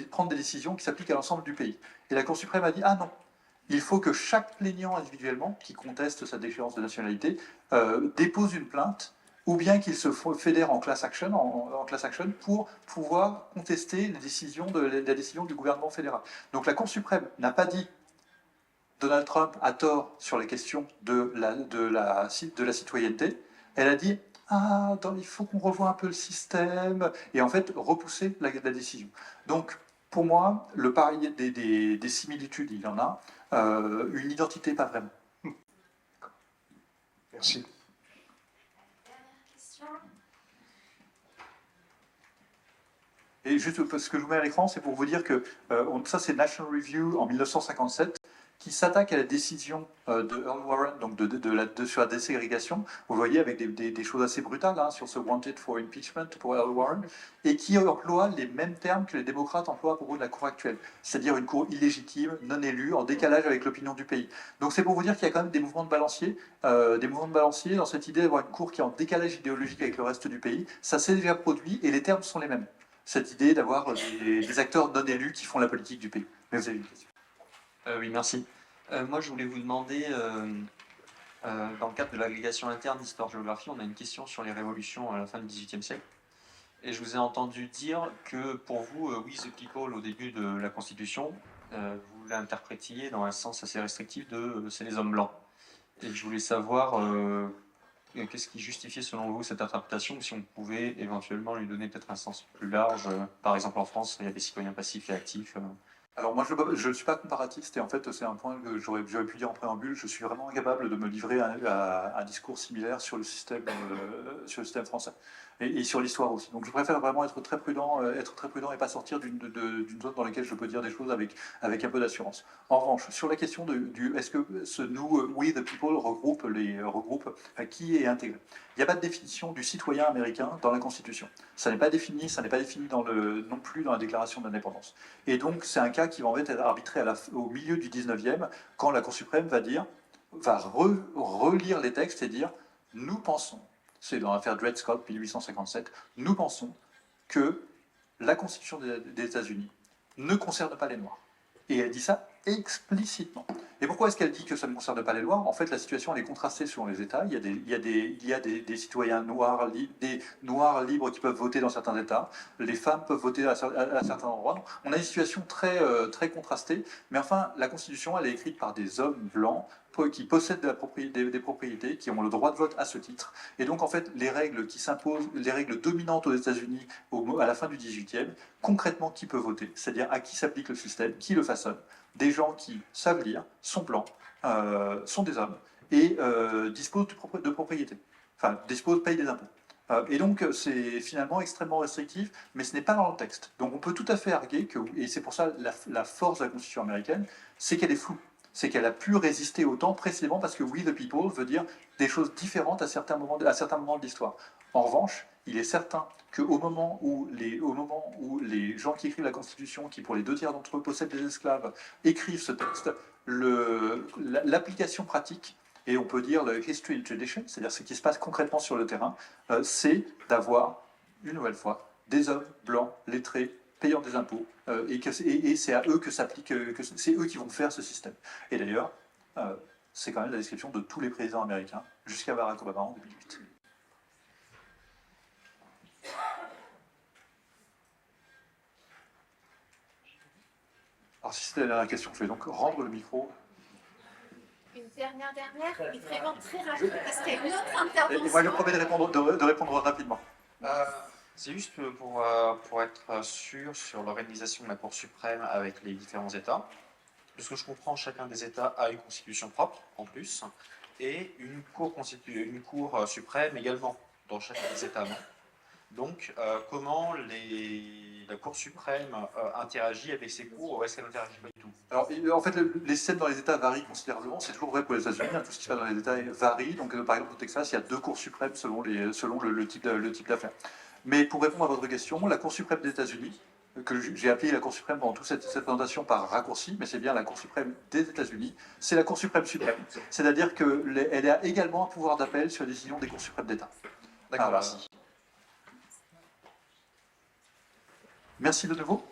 prendre des décisions qui s'appliquent à l'ensemble du pays. Et la Cour suprême a dit, ah non, il faut que chaque plaignant individuellement, qui conteste sa déchéance de nationalité, dépose une plainte, ou bien qu'il se fédère en class action, pour pouvoir contester la décision du gouvernement fédéral. Donc la Cour suprême n'a pas dit Donald Trump a tort sur les questions de la citoyenneté. Elle a dit ah, il faut qu'on revoie un peu le système, et en fait repousser la décision. Donc, pour moi, le pari des similitudes, il y en a, une identité, pas vraiment. Merci. Et juste ce que je vous mets à l'écran, c'est pour vous dire que ça, c'est National Review en 1957, qui s'attaque à la décision de Earl Warren, donc sur la déségrégation. Vous voyez, avec des choses assez brutales hein, sur ce Wanted for Impeachment pour Earl Warren, et qui emploie les mêmes termes que les démocrates emploient à propos de la Cour actuelle, c'est-à-dire une Cour illégitime, non élue, en décalage avec l'opinion du pays. Donc c'est pour vous dire qu'il y a quand même des mouvements de balancier dans cette idée d'avoir une Cour qui est en décalage idéologique avec le reste du pays. Ça s'est déjà produit, et les termes sont les mêmes. Cette idée d'avoir des acteurs non élus qui font la politique du pays. Mais vous avez une question. Oui, merci. Moi, je voulais vous demander, dans le cadre de l'agrégation interne d'histoire-géographie, on a une question sur les révolutions à la fin du XVIIIe siècle. Et je vous ai entendu dire que pour vous, We the People, au début de la Constitution, vous l'interprétiez dans un sens assez restrictif de c'est les hommes blancs. Et je voulais savoir qu'est-ce qui justifiait selon vous cette interprétation, ou si on pouvait éventuellement lui donner peut-être un sens plus large. Par exemple, en France, il y a des citoyens passifs et actifs. Alors moi, je ne suis pas comparatiste, et en fait, c'est un point que j'aurais pu dire en préambule. Je suis vraiment incapable de me livrer à un discours similaire sur le système français, et sur l'histoire aussi. Donc je préfère vraiment être très prudent et pas sortir d'une zone dans laquelle je peux dire des choses avec un peu d'assurance. En revanche, sur la question est-ce que We the People regroupe qui est intégré. Il n'y a pas de définition du citoyen américain dans la Constitution. Ça n'est pas défini non plus dans la Déclaration d'indépendance. Et donc, c'est un cas qui va en fait être arbitré au milieu du 19e, quand la Cour suprême va relire les textes et dire « Nous pensons », c'est dans l'affaire Dred Scott, 1857, « Nous pensons que la Constitution des États-Unis ne concerne pas les Noirs ». Et elle dit ça explicitement. Et pourquoi est-ce qu'elle dit que ça ne concerne pas les Noirs? En fait, la situation elle est contrastée selon les États. Il y a des citoyens noirs, des Noirs libres qui peuvent voter dans certains États. Les femmes peuvent voter à certains endroits. On a une situation très contrastée. Mais enfin, la Constitution, elle est écrite par des hommes blancs qui possèdent des propriétés, qui ont le droit de vote à ce titre. Et donc, en fait, les règles qui s'imposent, les règles dominantes aux États-Unis à la fin du 18e, concrètement, qui peut voter? C'est-à-dire à qui s'applique le système, qui le façonne? Des gens qui savent lire, sont blancs, sont des hommes, et disposent de propriétés. Enfin, payent des impôts. Et donc, c'est finalement extrêmement restrictif, mais ce n'est pas dans le texte. Donc, on peut tout à fait arguer et c'est pour ça la force de la Constitution américaine, c'est qu'elle est floue. C'est qu'elle a pu résister au temps précisément parce que We the People veut dire des choses différentes à certains moments de l'histoire. En revanche, il est certain qu'au moment où les gens qui écrivent la Constitution, qui pour les 2 tiers d'entre eux possèdent des esclaves, écrivent ce texte, l'application pratique, et on peut dire le history and tradition, c'est-à-dire ce qui se passe concrètement sur le terrain, c'est d'avoir, une nouvelle fois, des hommes blancs, lettrés, payant des impôts, et c'est à eux que s'applique, c'est eux qui vont faire ce système. Et d'ailleurs, c'est quand même la description de tous les présidents américains, jusqu'à Barack Obama en 2008. Alors si c'était la dernière question, je vais donc rendre le micro. Une dernière, mais vraiment très rapide, parce qu'il y a une autre Et intervention. moi je promets de répondre rapidement. C'est juste pour être sûr sur l'organisation de la Cour suprême avec les différents États. De ce que je comprends, chacun des États a une constitution propre, en plus, et une cour suprême également dans chacun des États membres. Donc, comment la Cour suprême interagit avec ces cours, ou est-ce qu'elle n'interagit pas du tout? Alors, en fait, les systèmes dans les États varient considérablement. C'est toujours vrai pour les États-Unis. Tout ce qui se passe dans les États varie. Donc, par exemple, au Texas, il y a 2 cours suprêmes selon le type d'affaires. Mais pour répondre à votre question, la Cour suprême des États-Unis, que j'ai appelée la Cour suprême pendant toute cette présentation par raccourci, mais c'est bien la Cour suprême des États-Unis, c'est la Cour suprême suprême. C'est-à-dire qu'elle a également un pouvoir d'appel sur les décisions des cours suprêmes d'État. D'accord, merci. Merci de nouveau.